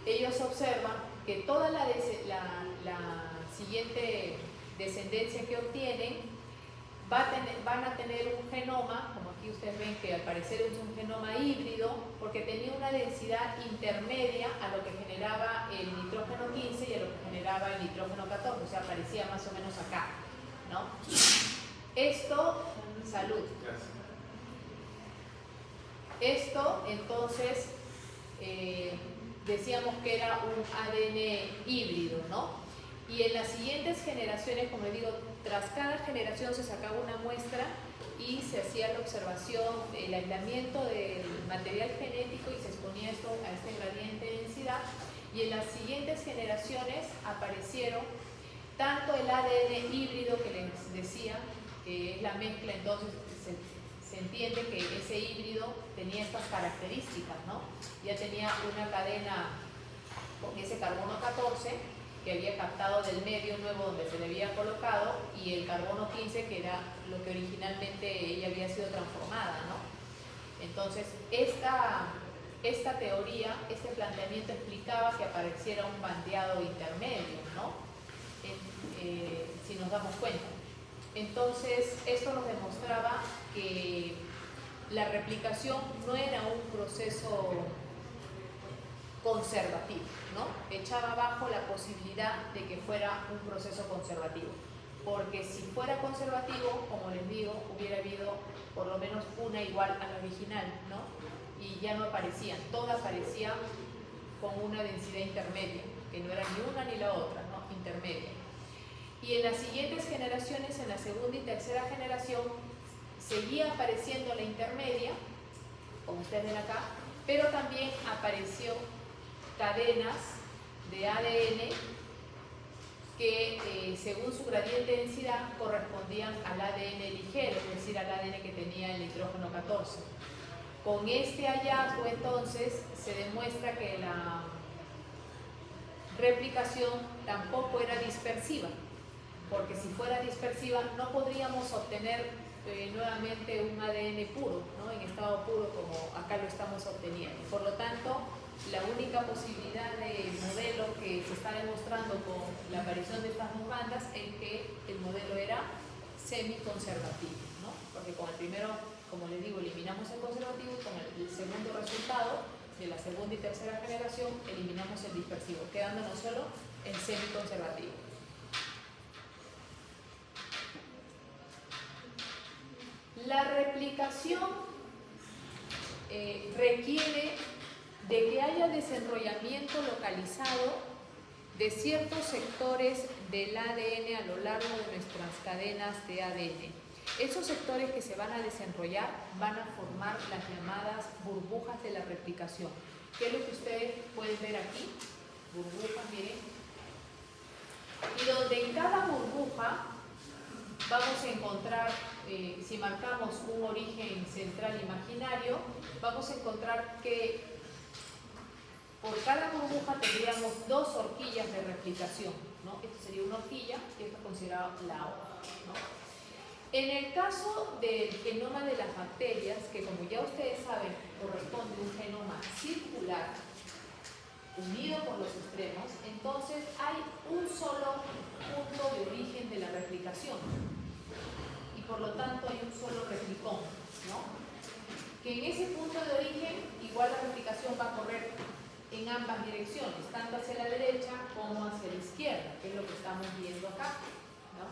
ellos observan que toda la siguiente descendencia que obtienen van a tener un genoma, como aquí ustedes ven que al parecer es un genoma híbrido, porque tenía una densidad intermedia a lo que generaba el nitrógeno 15 y a lo que generaba el nitrógeno 14, o sea, aparecía más o menos acá, ¿no? Esto, salud. Esto, entonces, decíamos que era un ADN híbrido, ¿no? Y en las siguientes generaciones, como les digo, tras cada generación se sacaba una muestra y se hacía la observación, el aislamiento del material genético y se exponía esto a este gradiente de densidad. Y en las siguientes generaciones aparecieron tanto el ADN híbrido que les decía, que es la mezcla, entonces se entiende que ese híbrido tenía estas características, ¿no? Ya tenía una cadena con ese carbono 14 que había captado del medio nuevo donde se le había colocado, y el carbono 15 que era lo que originalmente ella había sido transformada, ¿no? Entonces esta teoría, este planteamiento explicaba que apareciera un bandeado intermedio, ¿no? Si nos damos cuenta. Entonces esto nos demostraba que la replicación no era un proceso conservativo, ¿no? Echaba abajo la posibilidad de que fuera un proceso conservativo, porque si fuera conservativo, como les digo, hubiera habido por lo menos una igual a la original, ¿no? Y ya no aparecían, todas aparecían con una densidad intermedia, que no era ni una ni la otra, ¿no? Intermedia. Y en las siguientes generaciones, en la segunda y tercera generación, seguía apareciendo la intermedia, como ustedes ven acá, pero también apareció cadenas de ADN que según su gradiente de densidad correspondían al ADN ligero, es decir, al ADN que tenía el nitrógeno 14. Con este hallazgo entonces se demuestra que la replicación tampoco era dispersiva, porque si fuera dispersiva no podríamos obtener nuevamente un ADN puro, ¿no? En estado puro como acá lo estamos obteniendo. Por lo tanto, la única posibilidad de modelo que se está demostrando con la aparición de estas dos bandas es que el modelo era semiconservativo, ¿no? Porque con el primero, como les digo, eliminamos el conservativo, y con el segundo resultado de la segunda y tercera generación eliminamos el dispersivo, quedándonos solo el semiconservativo. La replicación requiere de que haya desenrollamiento localizado de ciertos sectores del ADN a lo largo de nuestras cadenas de ADN. Esos sectores que se van a desenrollar van a formar las llamadas burbujas de la replicación. ¿Qué es lo que ustedes pueden ver aquí? Burbujas, miren. Y donde en cada burbuja vamos a encontrar, si marcamos un origen central imaginario, vamos a encontrar que por cada burbuja tendríamos dos horquillas de replicación, ¿no? Esto sería una horquilla y esto es considerado la hoja, ¿no? En el caso del genoma de las bacterias, que como ya ustedes saben, corresponde a un genoma circular, unido por los extremos, entonces hay un solo punto de origen de la replicación y por lo tanto hay un solo replicón, ¿no? Que en ese punto de origen igual la replicación va a correr en ambas direcciones, tanto hacia la derecha como hacia la izquierda, que es lo que estamos viendo acá, ¿no?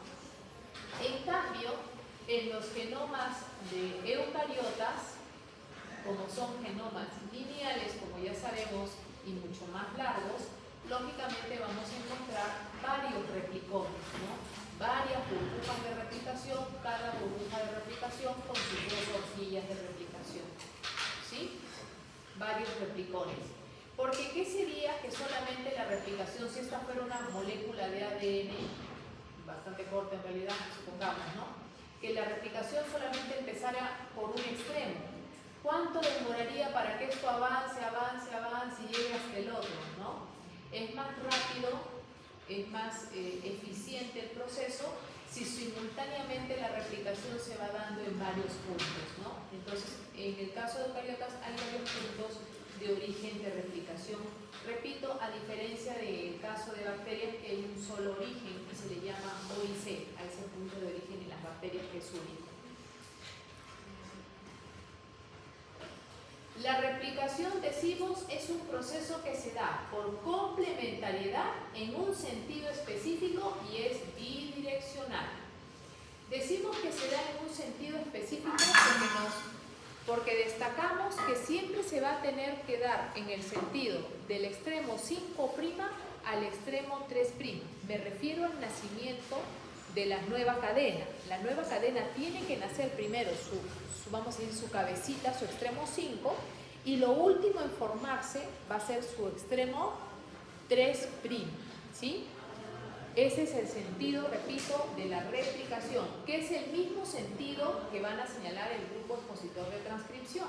En cambio, en los genomas de eucariotas, como son genomas lineales, como ya sabemos, y mucho más largos, lógicamente vamos a encontrar varios replicones, ¿no? Varias burbujas de replicación, cada burbuja de replicación con sus dos horquillas de replicación, ¿sí? Varios replicones. Porque ¿qué sería que solamente la replicación, si esta fuera una molécula de ADN, bastante corta en realidad, supongamos, ¿no? Que la replicación solamente empezara por un extremo. ¿Cuánto demoraría para que esto avance y llegue hasta el otro, ¿no? Es más rápido, es más eficiente el proceso si simultáneamente la replicación se va dando en varios puntos, ¿no? Entonces, en el caso de eucariotas hay varios puntos de origen de replicación. Repito, a diferencia del caso de bacterias que hay un solo origen y se le llama OIC, a ese punto de origen en las bacterias que es único. La replicación, decimos, es un proceso que se da por complementariedad en un sentido específico y es bidireccional. Decimos que se da en un sentido específico porque destacamos que siempre se va a tener que dar en el sentido del extremo 5' al extremo 3'. Me refiero al nacimiento de la nueva cadena. La nueva cadena tiene que nacer primero vamos a decir, su cabecita, su extremo 5, y lo último en formarse va a ser su extremo 3', ¿sí? Ese es el sentido, repito, de la replicación, que es el mismo sentido que van a señalar el grupo expositor de transcripción.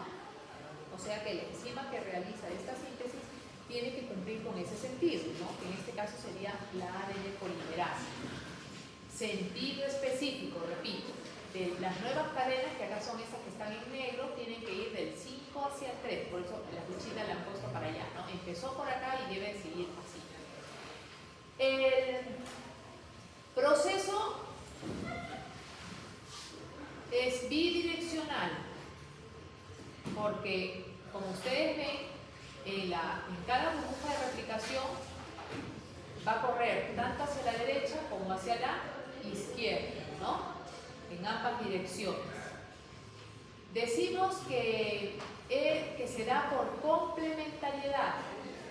O sea que la enzima que realiza esta síntesis tiene que cumplir con ese sentido, ¿no? Que en este caso sería la ADN polimerasa. Sentido específico, repito, de las nuevas cadenas, que acá son esas que están en negro, tienen que ir del 5 hacia el 3, por eso la flechita la han puesto para allá, ¿no? Empezó por acá y debe seguir así. El proceso es bidireccional, porque como ustedes ven, en cada burbuja de replicación va a correr tanto hacia la derecha como hacia la izquierda, ¿no? En ambas direcciones. Decimos que se da por complementariedad,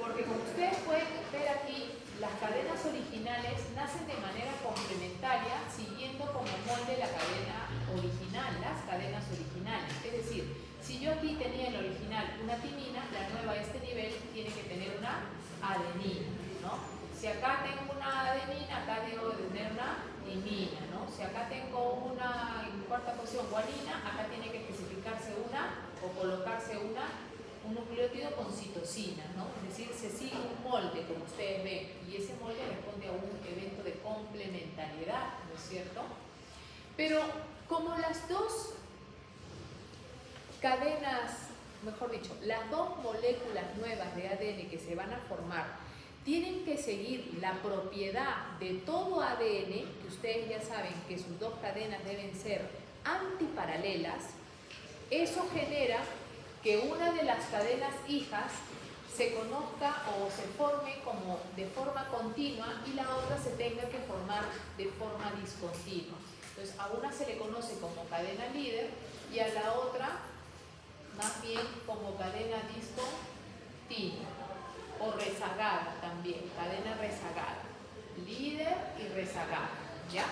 porque como ustedes pueden ver aquí, las cadenas originales nacen de manera complementaria siguiendo como molde la cadena original, las cadenas originales. Es decir, si yo aquí tenía en la original una timina, la nueva a este nivel tiene que tener una adenina, ¿no? Si acá tengo una adenina, acá debo de tener una timina, ¿no? Si acá tengo una en cuarta posición guanina, acá tiene que especificarse una o colocarse un nucleótido con citosina, ¿no? Es decir, se sigue un molde, como ustedes ven, y ese molde responde a un evento de complementariedad, ¿no es cierto? Pero como las dos cadenas, mejor dicho, las dos moléculas nuevas de ADN que se van a formar tienen que seguir la propiedad de todo ADN, que ustedes ya saben que sus dos cadenas deben ser antiparalelas, eso genera que una de las cadenas hijas se conozca o se forme como de forma continua y la otra se tenga que formar de forma discontinua. Entonces a una se le conoce como cadena líder y a la otra más bien como cadena discontinua o rezagada también, cadena rezagada, líder y rezagada, ¿ya?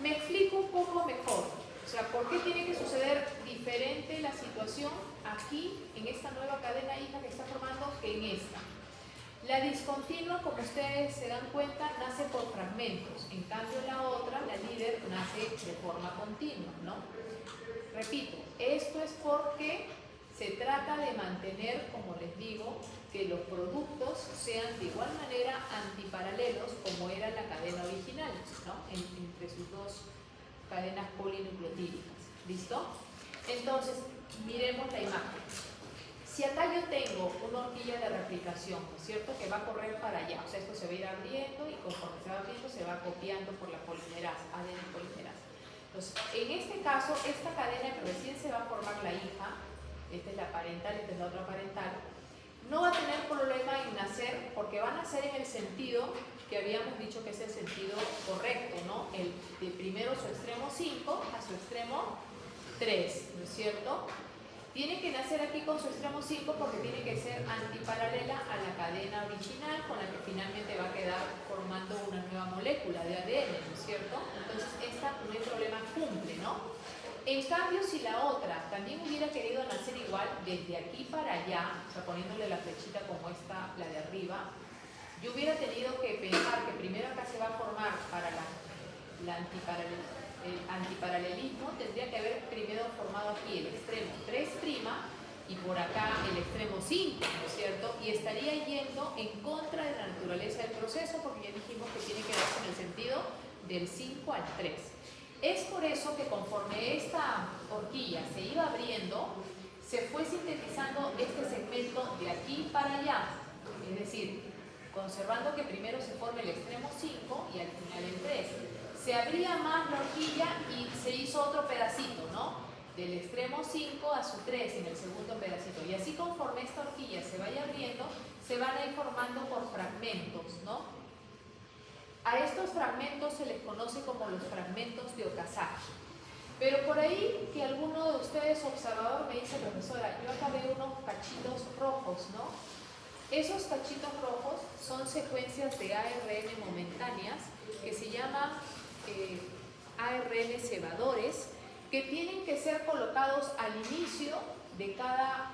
Me explico un poco mejor, o sea, ¿por qué tiene que suceder diferente la situación aquí en esta nueva cadena hija que está formando que en esta? La discontinua, como ustedes se dan cuenta, nace por fragmentos, en cambio la otra, la líder, nace de forma continua, ¿no? Repito, esto es porque se trata de mantener, como les digo, que los productos sean de igual manera antiparalelos como era la cadena original, ¿no? Entre sus dos cadenas polinucleotídicas. ¿Listo? Entonces, miremos la imagen. Si acá yo tengo una horquilla de replicación, ¿no es cierto?, que va a correr para allá, o sea, esto se va a ir abriendo y conforme se va abriendo se va copiando por la polimerasa, ADN polimerasa. Entonces, en este caso, esta cadena que recién se va a formar la hija, esta es la parental, esta es la otra parental, no va a tener problema en nacer porque va a nacer en el sentido que habíamos dicho que es el sentido correcto, ¿no? El de primero su extremo 5 a su extremo 3, ¿no es cierto? Tiene que nacer aquí con su extremo 5 porque tiene que ser antiparalela a la cadena original con la que finalmente va a quedar formando una nueva molécula de ADN, ¿no es cierto? Entonces esta no hay problema, cumple, ¿no? En cambio, si la otra también hubiera querido nacer igual desde aquí para allá, o sea, poniéndole la flechita como esta, la de arriba, yo hubiera tenido que pensar que primero acá se va a formar para el antiparalelismo, tendría que haber primero formado aquí el extremo 3' y por acá el extremo 5, ¿no es cierto? Y estaría yendo en contra de la naturaleza del proceso porque ya dijimos que tiene que darse en el sentido del 5 al 3. Es por eso que conforme esta horquilla se iba abriendo, se fue sintetizando este segmento de aquí para allá, es decir, conservando que primero se forme el extremo 5 y al final el 3. Se abría más la horquilla y se hizo otro pedacito, ¿no? Del extremo 5 a su 3 en el segundo pedacito. Y así conforme esta horquilla se vaya abriendo, se van a ir formando por fragmentos, ¿no? A estos fragmentos se les conoce como los fragmentos de Okazaki. Pero por ahí que alguno de ustedes observador me dice, profesora, yo acá veo unos cachitos rojos, ¿no? Esos cachitos rojos son secuencias de ARN momentáneas que se llaman ARN cebadores, que tienen que ser colocados al inicio de cada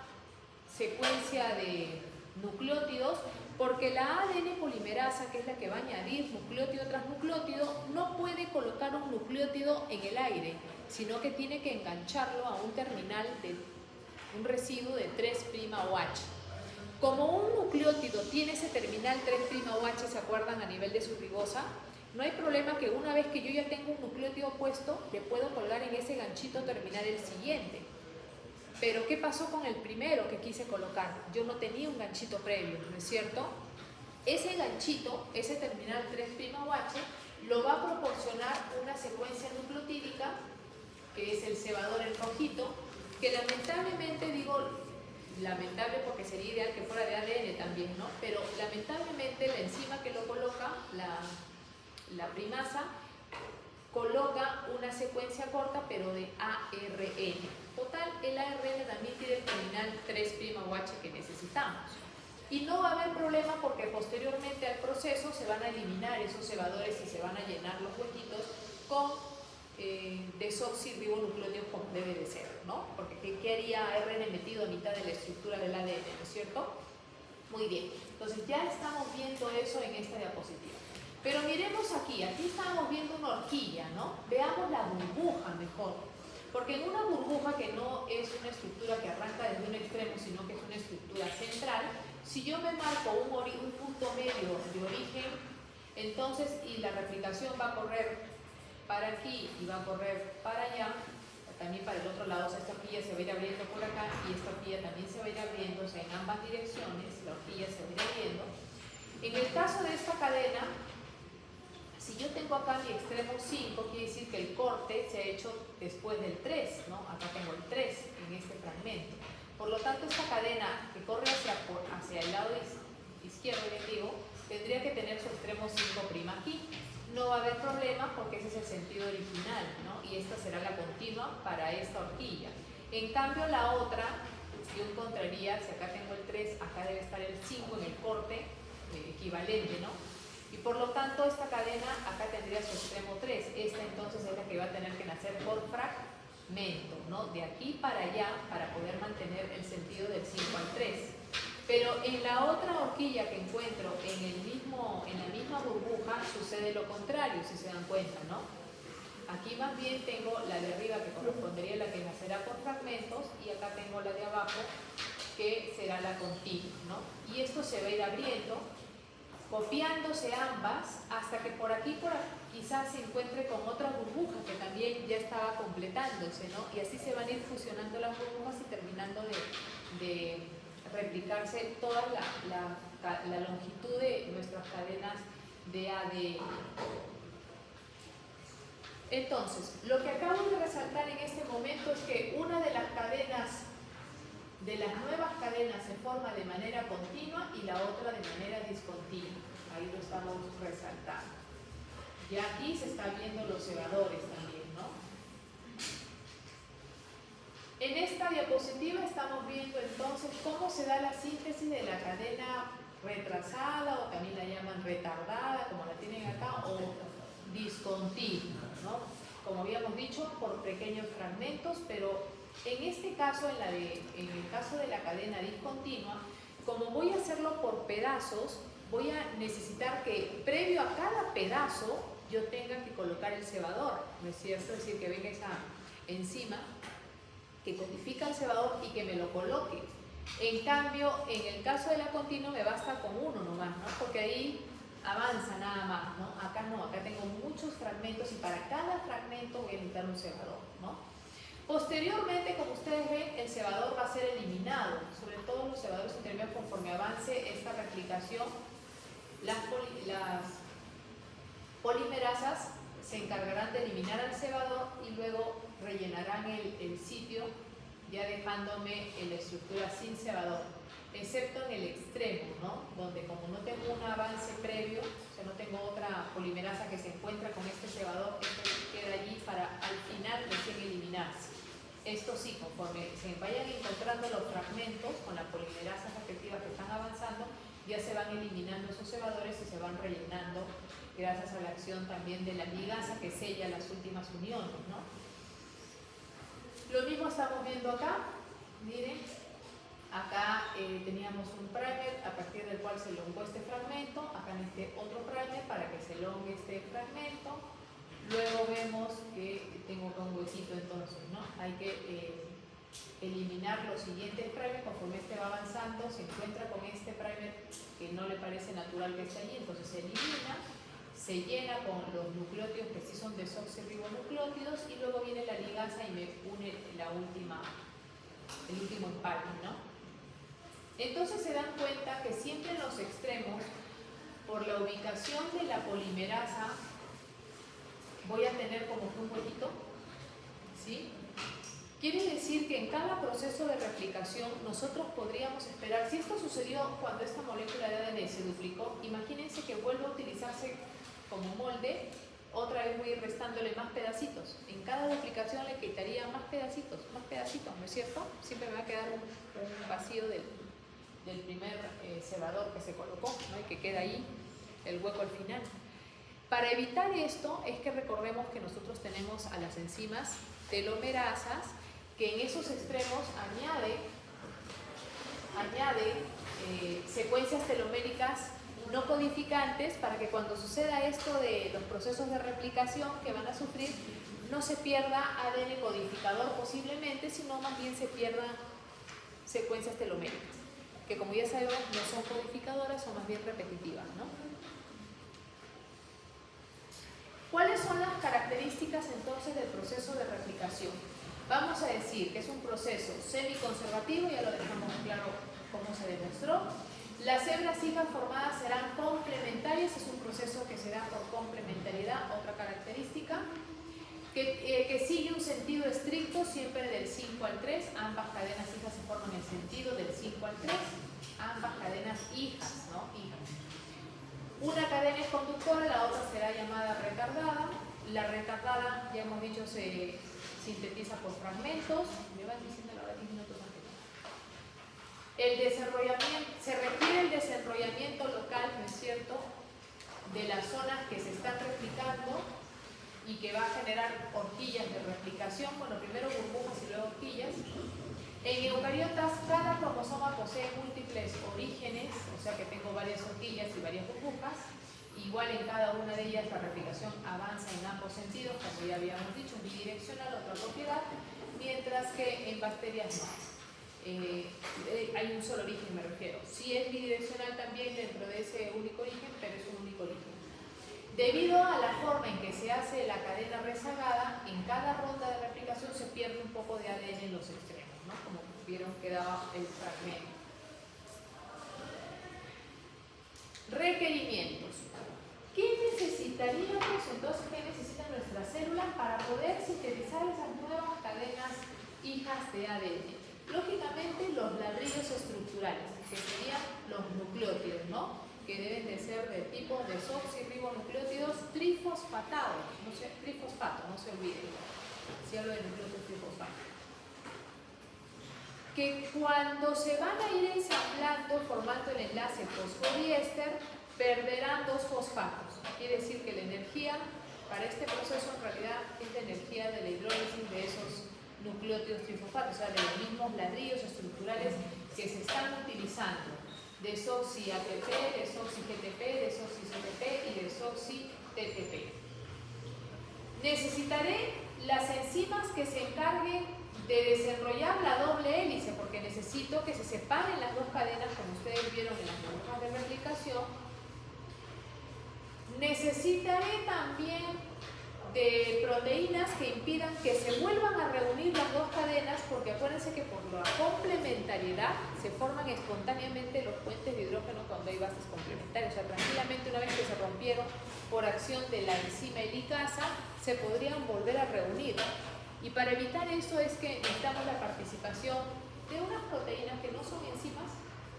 secuencia de nucleótidos, porque la ADN polimerasa, que es la que va a añadir nucleótido tras nucleótido, no puede colocar un nucleótido en el aire, sino que tiene que engancharlo a un terminal de un residuo de 3' OH. Como un nucleótido tiene ese terminal 3' OH, ¿se acuerdan? A nivel de su ribosa, no hay problema que una vez que yo ya tengo un nucleótido puesto, le puedo colgar en ese ganchito terminal el siguiente. Pero ¿qué pasó con el primero que quise colocar? Yo no tenía un ganchito previo, ¿no es cierto? Ese ganchito, ese terminal 3' OH, lo va a proporcionar una secuencia nucleotídica, que es el cebador en rojito, que lamentablemente, digo lamentable porque sería ideal que fuera de ADN también, ¿no? Pero lamentablemente la enzima que lo coloca, la primasa, coloca una secuencia corta pero de ARN. Total, el ARN también tiene el terminal 3' OH que necesitamos. Y no va a haber problema porque posteriormente al proceso se van a eliminar esos cebadores y se van a llenar los huequitos con desoxirribonucleótidos como debe de ser, ¿no? Porque ¿qué haría ARN metido a mitad de la estructura del ADN, ¿no es cierto? Muy bien, entonces ya estamos viendo eso en esta diapositiva. Pero miremos aquí estamos viendo una horquilla, ¿no? Veamos la burbuja mejor. Porque en una burbuja que no es una estructura que arranca desde un extremo, sino que es una estructura central, si yo me marco un punto medio de origen, entonces, y la replicación va a correr para aquí y va a correr para allá, también para el otro lado, o sea, esta horquilla se va a ir abriendo por acá y esta horquilla también se va a ir abriendo, o sea, en ambas direcciones, la horquilla se va a ir abriendo. En el caso de esta cadena, si yo tengo acá mi extremo 5, quiere decir que el corte se ha hecho después del 3, ¿no? Acá tengo el 3 en este fragmento. Por lo tanto, esta cadena que corre hacia el lado izquierdo, bien digo, tendría que tener su extremo 5' aquí. No va a haber problema porque ese es el sentido original, ¿no? Y esta será la continua para esta horquilla. En cambio, la otra, yo encontraría, si acá tengo el 3, acá debe estar el 5 en el corte equivalente, ¿no? Y por lo tanto, esta cadena acá tendría su extremo 3. Esta entonces es la que va a tener que nacer por fragmento, ¿no? De aquí para allá, para poder mantener el sentido del 5 al 3. Pero en la otra horquilla que encuentro en la misma burbuja sucede lo contrario, si se dan cuenta, ¿no? Aquí más bien tengo la de arriba que correspondería a la que nacerá por fragmentos y acá tengo la de abajo que será la continua, ¿no? Y esto se va a ir abriendo, copiándose ambas hasta que por aquí quizás se encuentre con otra burbuja que también ya estaba completándose, ¿no? Y así se van a ir fusionando las burbujas y terminando de replicarse toda la longitud de nuestras cadenas de ADN. Entonces, lo que acabo de resaltar en este momento es que una de las cadenas, de las nuevas cadenas, se forma de manera continua y la otra de manera discontinua. Ahí lo estamos resaltando. Y aquí se están viendo los cebadores también, ¿no? En esta diapositiva estamos viendo entonces cómo se da la síntesis de la cadena retrasada, o también la llaman retardada, como la tienen acá, o discontinua, ¿no? Como habíamos dicho, por pequeños fragmentos, pero en este caso, en el caso de la cadena discontinua, como voy a hacerlo por pedazos, voy a necesitar que previo a cada pedazo yo tenga que colocar el cebador, ¿no es cierto? Es decir, que venga esa enzima que codifica el cebador y que me lo coloque. En cambio, en el caso de la continua me basta con uno nomás, ¿no? Porque ahí avanza nada más, ¿no? Acá no, acá tengo muchos fragmentos y para cada fragmento voy a necesitar un cebador, ¿no? Posteriormente, como ustedes ven, el cebador va a ser eliminado, sobre todo los cebadores intermedios. Conforme avance esta replicación, las polimerasas se encargarán de eliminar al cebador y luego rellenarán el sitio, ya dejándome en la estructura sin cebador, excepto en el extremo, ¿no? Donde como no tengo un avance previo, o sea, no tengo otra polimerasa que se encuentra con este cebador, esto queda allí para al final recién eliminarse. Esto sí, conforme se vayan encontrando los fragmentos con las polimerasas respectivas que están avanzando, ya se van eliminando esos cebadores y se van rellenando gracias a la acción también de la ligasa que sella las últimas uniones, ¿no? Lo mismo estamos viendo acá, miren, acá teníamos un primer a partir del cual se elongó este fragmento, acá en este otro primer para que se elongue este fragmento, luego vemos que tengo acá un huequito entonces, ¿no? Hay que eliminar los siguientes primers. Conforme este va avanzando, se encuentra con este primer que no le parece natural que esté allí, entonces se elimina, se llena con los nucleótidos que sí son desoxirribonucleótidos y luego viene la ligasa y me une el último empalme, ¿no? Entonces se dan cuenta que siempre en los extremos, por la ubicación de la polimerasa, voy a tener como que un huequito, ¿sí? Quiere decir que en cada proceso de replicación nosotros podríamos esperar, si esto sucedió cuando esta molécula de ADN se duplicó, imagínense que vuelva a utilizarse como molde, otra vez voy a ir restándole más pedacitos. En cada duplicación le quitaría más pedacitos, ¿no es cierto? Siempre me va a quedar un vacío del primer cebador que se colocó, ¿no? Y que queda ahí el hueco al final. Para evitar esto es que recordemos que nosotros tenemos a las enzimas telomerasas que en esos extremos añade secuencias teloméricas no codificantes para que cuando suceda esto de los procesos de replicación que van a sufrir, no se pierda ADN codificador posiblemente, sino más bien se pierdan secuencias teloméricas, que como ya sabemos no son codificadoras, son más bien repetitivas, ¿no? ¿Cuáles son las características entonces del proceso de replicación? Vamos a decir que es un proceso semiconservativo, ya lo dejamos claro cómo se demostró. Las hebras hijas formadas serán complementarias, es un proceso que se da por complementariedad, otra característica, que sigue un sentido sentido estricto, siempre del 5 al 3, ambas cadenas hijas se forman en el sentido del 5 al 3, ambas cadenas hijas, ¿no? Hijas. Una cadena es conductora, la otra será llamada retardada. La retardada, ya hemos dicho, se sintetiza por fragmentos. Me van diciendo la hora 10 minutos antes. El desenrollamiento, se requiere el desenrollamiento local, ¿no es cierto?, de las zonas que se están replicando y que va a generar horquillas de replicación, bueno, primero burbujas y luego horquillas. En eucariotas, cada cromosoma posee múltiples orígenes, o sea que tengo varias horquillas y varias burbujas. Igual en cada una de ellas la replicación avanza en ambos sentidos, como ya habíamos dicho, bidireccional, otra propiedad, mientras que en bacterias no. Hay un solo origen, me refiero. Sí es bidireccional también dentro de ese único origen, pero es un único origen. Debido a la forma en que se hace la cadena rezagada, en cada ronda de replicación se pierde un poco de ADN en los extremos, ¿no? Como vieron quedaba el fragmento. Requerimientos. ¿Qué necesitaríamos entonces? ¿Qué necesitan nuestras células para poder sintetizar esas nuevas cadenas hijas de ADN? Lógicamente los ladrillos estructurales, que serían los nucleótidos, ¿no? Que deben de ser de tipo desoxirribonucleótidos trifosfatados, trifosfato, no se olviden, si hablo de nucleótidos trifosfatos. Que cuando se van a ir ensamblando formando el enlace fosfodiéster, perderán dos fosfatos. Quiere decir que la energía para este proceso en realidad es la energía de la hidrólisis de esos nucleótidos trifosfatos, o sea, de los mismos ladrillos estructurales que se están utilizando. Desoxi-ATP, desoxi-GTP, desoxi-CTP y desoxi-TTP. Necesitaré las enzimas que se encarguen de desenrollar la doble hélice, porque necesito que se separen las dos cadenas, como ustedes vieron en las burbujas de replicación. Necesitaré también de proteínas que impidan que se vuelvan a reunir las dos cadenas, porque acuérdense que por la complementariedad se forman espontáneamente los puentes de hidrógeno cuando hay bases complementarias. O sea, tranquilamente una vez que se rompieron por acción de la enzima helicasa, se podrían volver a reunir. Y para evitar eso es que necesitamos la participación de unas proteínas que no son enzimas,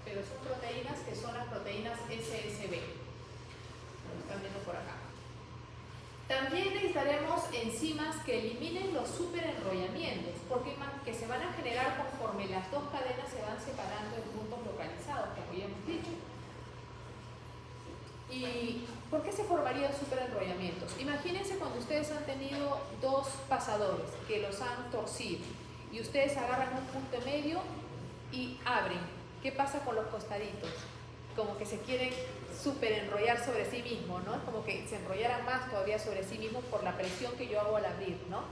pero son proteínas que son las proteínas SSB. Lo están viendo por acá. También necesitaremos enzimas que eliminen los superenrollamientos, porque que se van a generar conforme las dos cadenas se van separando en puntos localizados, como ya hemos dicho. ¿Y por qué se formarían superenrollamientos? Imagínense cuando ustedes han tenido dos pasadores que los han torcido y ustedes agarran un punto medio y abren. ¿Qué pasa con los costaditos? Como que se quieren superenrollar sobre sí mismos, ¿no? Es como que se enrollaran más todavía sobre sí mismos por la presión que yo hago al abrir, ¿no?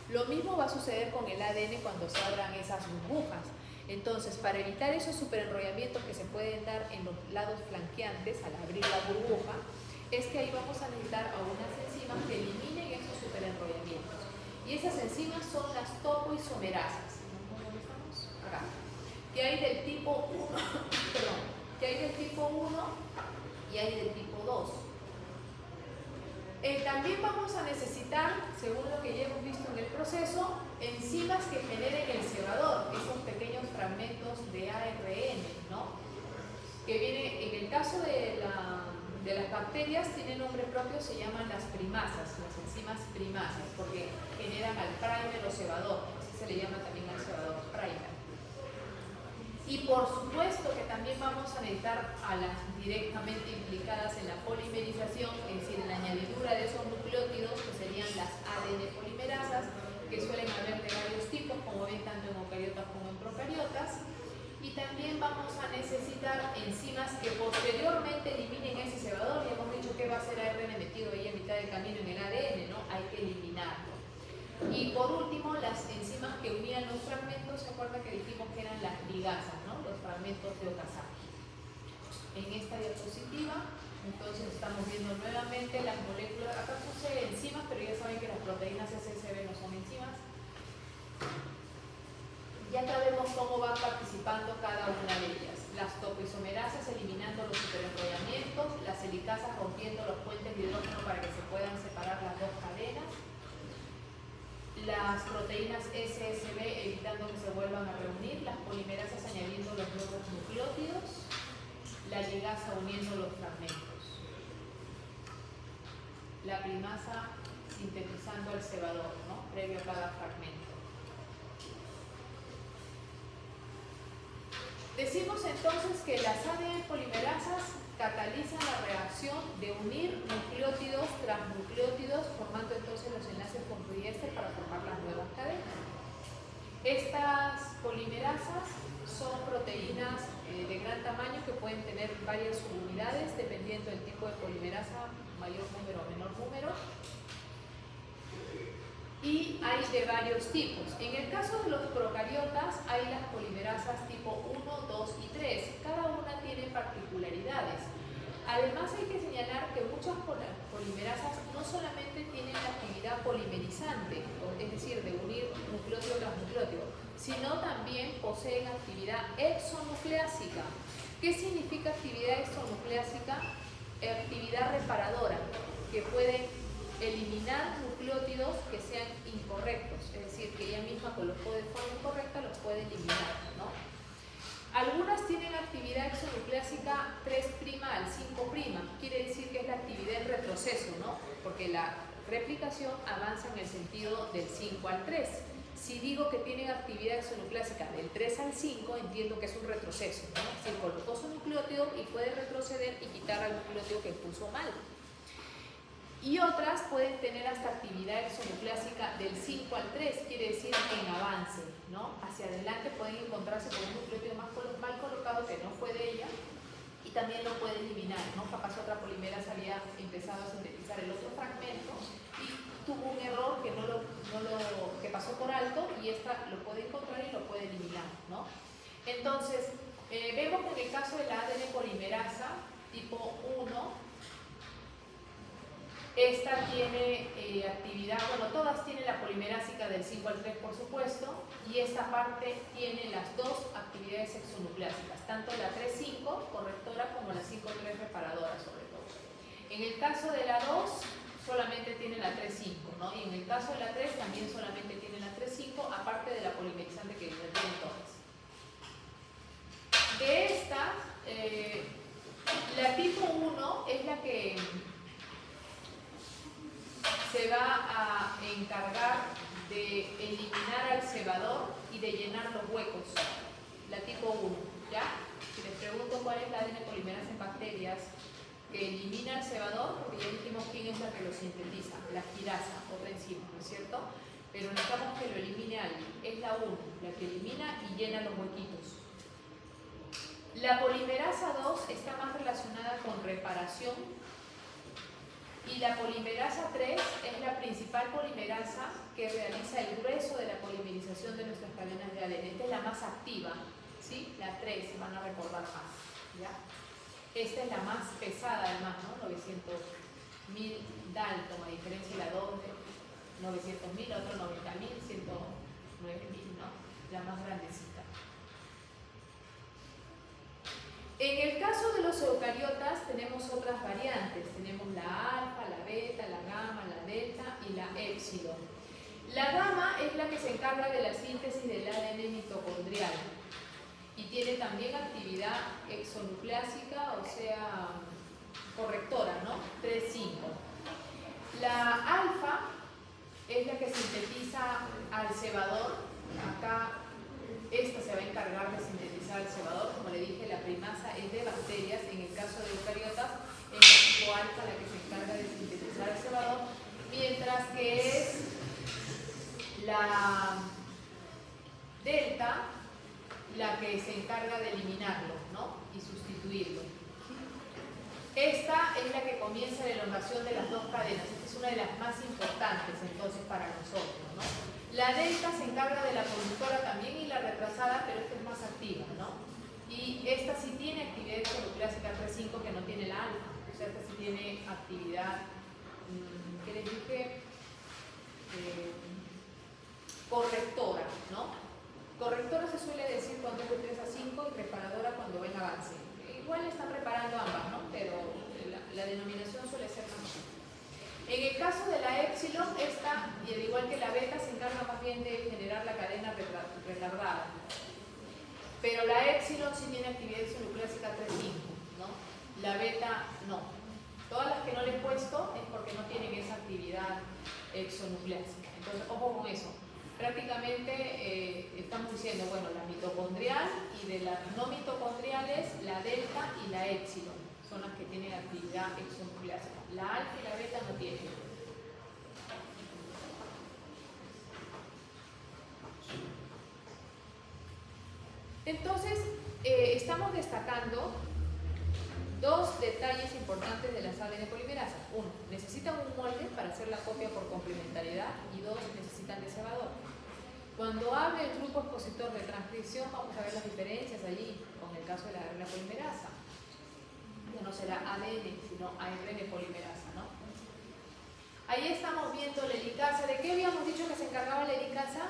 Lo mismo va a suceder con el ADN cuando se abran esas burbujas. Entonces, para evitar esos superenrollamientos que se pueden dar en los lados flanqueantes al abrir la burbuja, es que ahí vamos a necesitar a unas enzimas que eliminen esos superenrollamientos. Y esas enzimas son las topoisomerasas. ¿Dónde estamos? Acá. Que hay del tipo 1, perdón, que hay del tipo 1 y hay del tipo 2. También vamos a necesitar, según lo que ya hemos visto en el proceso, enzimas que generen el cebador, esos pequeños fragmentos de ARN, ¿no? Que viene, en el caso de las bacterias, tiene nombre propio, se llaman las primasas, las enzimas primasas, porque generan al primer o cebador, así se le llama también al cebador primer. Y por supuesto que también vamos a necesitar a las directamente implicadas en la polimerización, es decir, en la añadidura de esos nucleótidos, que serían las ADN polimerasas, que suelen haber de varios tipos, como ven tanto en eucariotas como en procariotas. Y también vamos a necesitar enzimas que posteriormente eliminen ese cebador. Ya hemos dicho que va a ser ARN metido ahí a mitad de camino en el ADN, ¿no? Hay que eliminarlo. Y por último, las enzimas que unían los fragmentos, ¿se acuerdan que dijimos que eran las ligasas, ¿no? Los fragmentos de Okazaki. En esta diapositiva, entonces estamos viendo nuevamente las moléculas, acá puse enzimas, pero ya saben que las proteínas SSB no son enzimas. Ya sabemos cómo van participando cada una de ellas. Las topoisomerasas eliminando los superenrollamientos, las helicasas rompiendo los puentes de hidrógeno para que se puedan separar las dos cadenas. las proteínas SSB evitando que se vuelvan a reunir, las polimerasas añadiendo los nuevos nucleótidos, la ligasa uniendo los fragmentos, la primasa sintetizando el cebador, ¿no? Previo a cada fragmento. Decimos entonces que las ADN polimerasas catalizan la reacción de unir nucleótidos tras nucleótidos, formando entonces los enlaces con poliéster para formar las nuevas cadenas. Estas polimerasas son proteínas de gran tamaño que pueden tener varias subunidades dependiendo del tipo de polimerasa, mayor número o menor número. Y hay de varios tipos. En el caso de los procariotas hay las polimerasas tipo 1, 2 y 3. Cada una tiene particularidades. Además hay que señalar que muchas polimerasas no solamente tienen la actividad polimerizante, es decir, de unir nucleótido tras nucleótido, sino también poseen actividad exonucleásica. ¿Qué significa actividad exonucleásica? Actividad reparadora, que puede eliminar nucleótidos que sean incorrectos, es decir, que ella misma colocó de forma incorrecta, los puede eliminar, ¿no? Algunas tienen actividad exonucleásica 3' al 5', quiere decir que es la actividad en retroceso, ¿no? Porque la replicación avanza en el sentido del 5 al 3. Si digo que tienen actividad exonucleásica del 3 al 5, entiendo que es un retroceso, ¿no? Se colocó su nucleótido y puede retroceder y quitar al nucleótido que puso mal. Y otras pueden tener hasta actividad exonucleásica del 5 al 3, quiere decir en avance, ¿no? Hacia adelante pueden encontrarse con un nucleótido mal colocado que no fue de ella y también lo puede eliminar, ¿no? Capaz otra polimerasa había empezado a sintetizar el otro fragmento y tuvo un error que pasó por alto y esta lo puede encontrar y lo puede eliminar, ¿no? Entonces, vemos que en el caso de la ADN polimerasa tipo 1, esta tiene actividad, bueno, todas tienen la polimerásica del 5 al 3 por supuesto, y esta parte tiene las dos actividades exonucleásicas, tanto la 3,5 correctora como la 5,3 reparadora sobre todo. En el caso de la 2 solamente tiene la 3,5, ¿no? Y en el caso de la 3 también solamente tiene la 3,5, aparte de la polimerizante que ya tienen todas. De estas, la tipo 1 es la que se va a encargar de eliminar al cebador y de llenar los huecos, la tipo 1, ¿ya? Si les pregunto cuál es la ADN polimerasa en bacterias que elimina al cebador, porque ya dijimos quién es la que lo sintetiza, la quirasa, otra enzima, ¿no es cierto? Pero necesitamos que lo elimine alguien, es la 1, la que elimina y llena los huequitos. La polimerasa 2 está más relacionada con reparación. Y la polimerasa 3 es la principal polimerasa que realiza el grueso de la polimerización de nuestras cadenas de ADN. Esta es la más activa, ¿sí? La 3, van a recordar más, ¿ya? Esta es la más pesada además, ¿no? 900.000 Dalton, a diferencia de la 2 de 900.000, la otra 90.000, 109.000, ¿no? La más grandecita. En el caso de los eucariotas tenemos otras variantes, tenemos la alfa, la beta, la gamma, la delta y la épsilon. La gamma es la que se encarga de la síntesis del ADN mitocondrial y tiene también actividad exonucleásica, o sea, correctora, ¿no? 3,5. La alfa es la que sintetiza al cebador, acá esta se va a encargar de sintetizar el cebador, como le dije, la primasa es de bacterias, en el caso de eucariotas es la tipo alfa la que se encarga de sintetizar el cebador, mientras que es la delta la que se encarga de eliminarlo, ¿no? Y sustituirlo. Esta es la que comienza la elongación de las dos cadenas, esta es una de las más importantes entonces para nosotros, ¿no? La delta se encarga de la conductora también y la retrasada, pero esta es más activa, ¿no? Y esta sí tiene actividad exonucleásica 3,5 que no tiene la alfa, o sea, esta sí tiene actividad, ¿qué les dije? Correctora, ¿no? Correctora se suele decir cuando es de 3 a 5 y reparadora cuando va en avance. Igual están reparando ambas, ¿no? Pero la denominación suele ser más. En el caso de la épsilon, esta, y al igual que la beta, se encarga tiende a generar la cadena retardada. Pero la épsilon sí tiene actividad exonucleásica 3,5, ¿no? La beta no. Todas las que no le he puesto es porque no tienen esa actividad exonucleásica. Entonces, ojo con eso. Prácticamente estamos diciendo, bueno, la mitocondrial y de las no mitocondriales, la delta y la épsilon son las que tienen actividad exonucleásica. La alfa y la beta no tienen. Entonces, estamos destacando dos detalles importantes de las ADN polimerasas. Uno, necesitan un molde para hacer la copia por complementariedad y dos, necesitan de cebador. Cuando hable el grupo expositor de transcripción, vamos a ver las diferencias allí con el caso de la RNA polimerasa. Ya no será ADN, sino ARN polimerasa, ¿no? Ahí estamos viendo la helicasa. ¿De qué habíamos dicho que se encargaba la helicasa?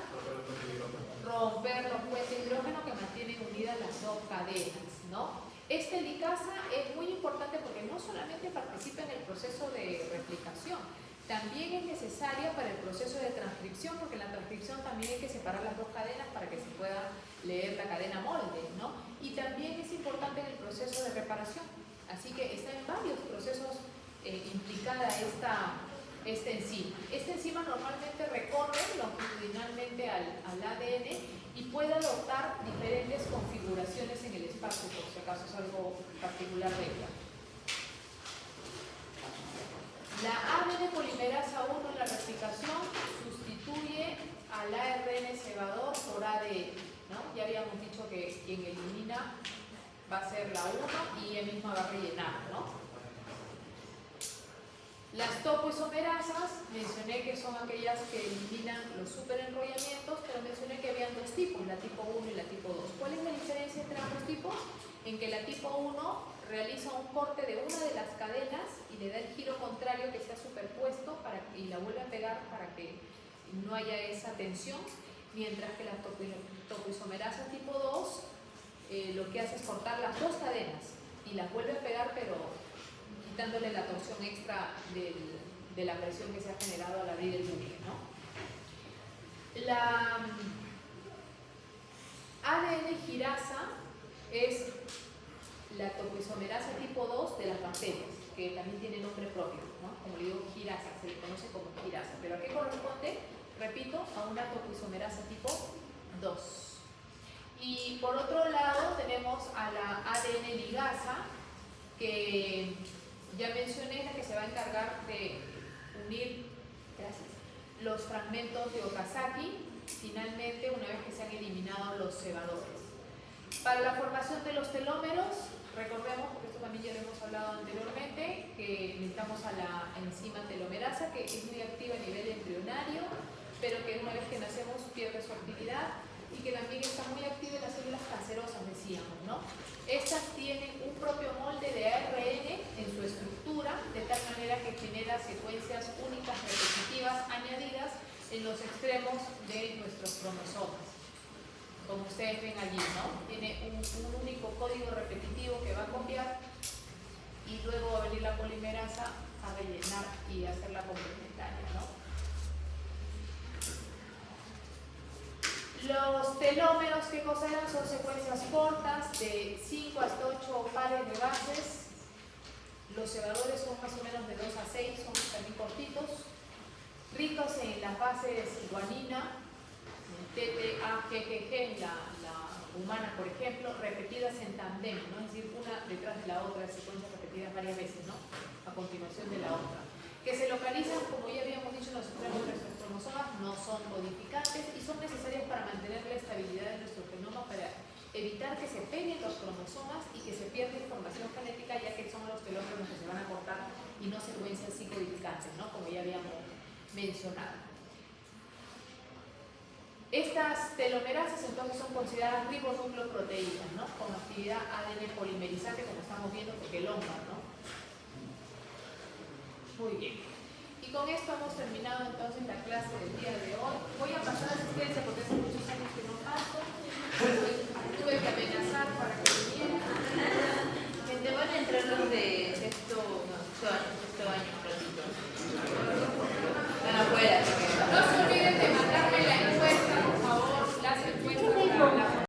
Romper los puentes de hidrógeno que mantienen unidas las dos cadenas, ¿no? Esta helicasa es muy importante porque no solamente participa en el proceso de replicación, también es necesaria para el proceso de transcripción, porque en la transcripción también hay que separar las dos cadenas para que se pueda leer la cadena molde, ¿no? Y también es importante en el proceso de reparación. Así que está en varios procesos implicada esta enzima. Esta enzima normalmente recorre longitudinalmente al ADN y puede adoptar diferentes configuraciones en el espacio, por si acaso es algo particular de ella. La ADN polimerasa 1 en la replicación sustituye al ARN cebador por ADN, ¿no? Ya habíamos dicho que quien elimina va a ser la 1 y ella misma va a rellenar, ¿no? Las topoisomerasas, mencioné que son aquellas que eliminan los superenrollamientos, pero mencioné que habían dos tipos, la tipo 1 y la tipo 2. ¿Cuál es la diferencia entre ambos tipos? En que la tipo 1 realiza un corte de una de las cadenas y le da el giro contrario que sea superpuesto y la vuelve a pegar para que no haya esa tensión, mientras que la topoisomerasa tipo 2 lo que hace es cortar las dos cadenas y las vuelve a pegar, pero quitándole la torsión extra de la presión que se ha generado al abrir el bucle, ¿no? La ADN girasa es la topoisomerasa tipo 2 de las bacterias, que también tiene nombre propio, ¿no? Como le digo, girasa, se le conoce como girasa. ¿Pero a qué corresponde? Repito, a una topoisomerasa tipo 2. Y por otro lado tenemos a la ADN ligasa, que ya mencioné, la que se va a encargar de unir los fragmentos de Okazaki, finalmente, una vez que se han eliminado los cebadores. Para la formación de los telómeros, recordemos, porque esto también ya lo hemos hablado anteriormente, que necesitamos a la enzima telomerasa, que es muy activa a nivel embrionario, pero que una vez que nacemos pierde su actividad y que también está muy activa en las células cancerosas, decíamos, ¿no? Estas tienen un propio molde de ARN en su estructura, de tal manera que genera secuencias únicas repetitivas añadidas en los extremos de nuestros cromosomas. Como ustedes ven allí, ¿no? Tiene un único código repetitivo que va a copiar y luego va a venir la polimerasa a rellenar y hacerla complementaria, ¿no? Los telómeros, ¿qué cosa eran? Son secuencias cortas de 5 hasta 8 pares de bases. Los cebadores son más o menos de 2 a 6, son también cortitos, ricos en las bases guanina, TT, A, G, G, G, la humana, por ejemplo, repetidas en tándem, ¿no? Es decir, una detrás de la otra, secuencias repetidas varias veces, ¿no? A continuación de la otra. Que se localizan, como ya habíamos dicho, en los extremos de nuestros cromosomas, no son codificantes y son necesarias para mantener la estabilidad de nuestro genoma, para evitar que se peguen los cromosomas y que se pierda información genética, ya que son los telómeros que se van a cortar y no secuencias sí codificantes, ¿no? Como ya habíamos mencionado. Estas telomerasas entonces son consideradas ribonucleoproteínas, ¿no? Con actividad ADN polimerizante, como estamos viendo, porque elongan, ¿no? Muy bien. Y con esto hemos terminado entonces la clase del día de hoy.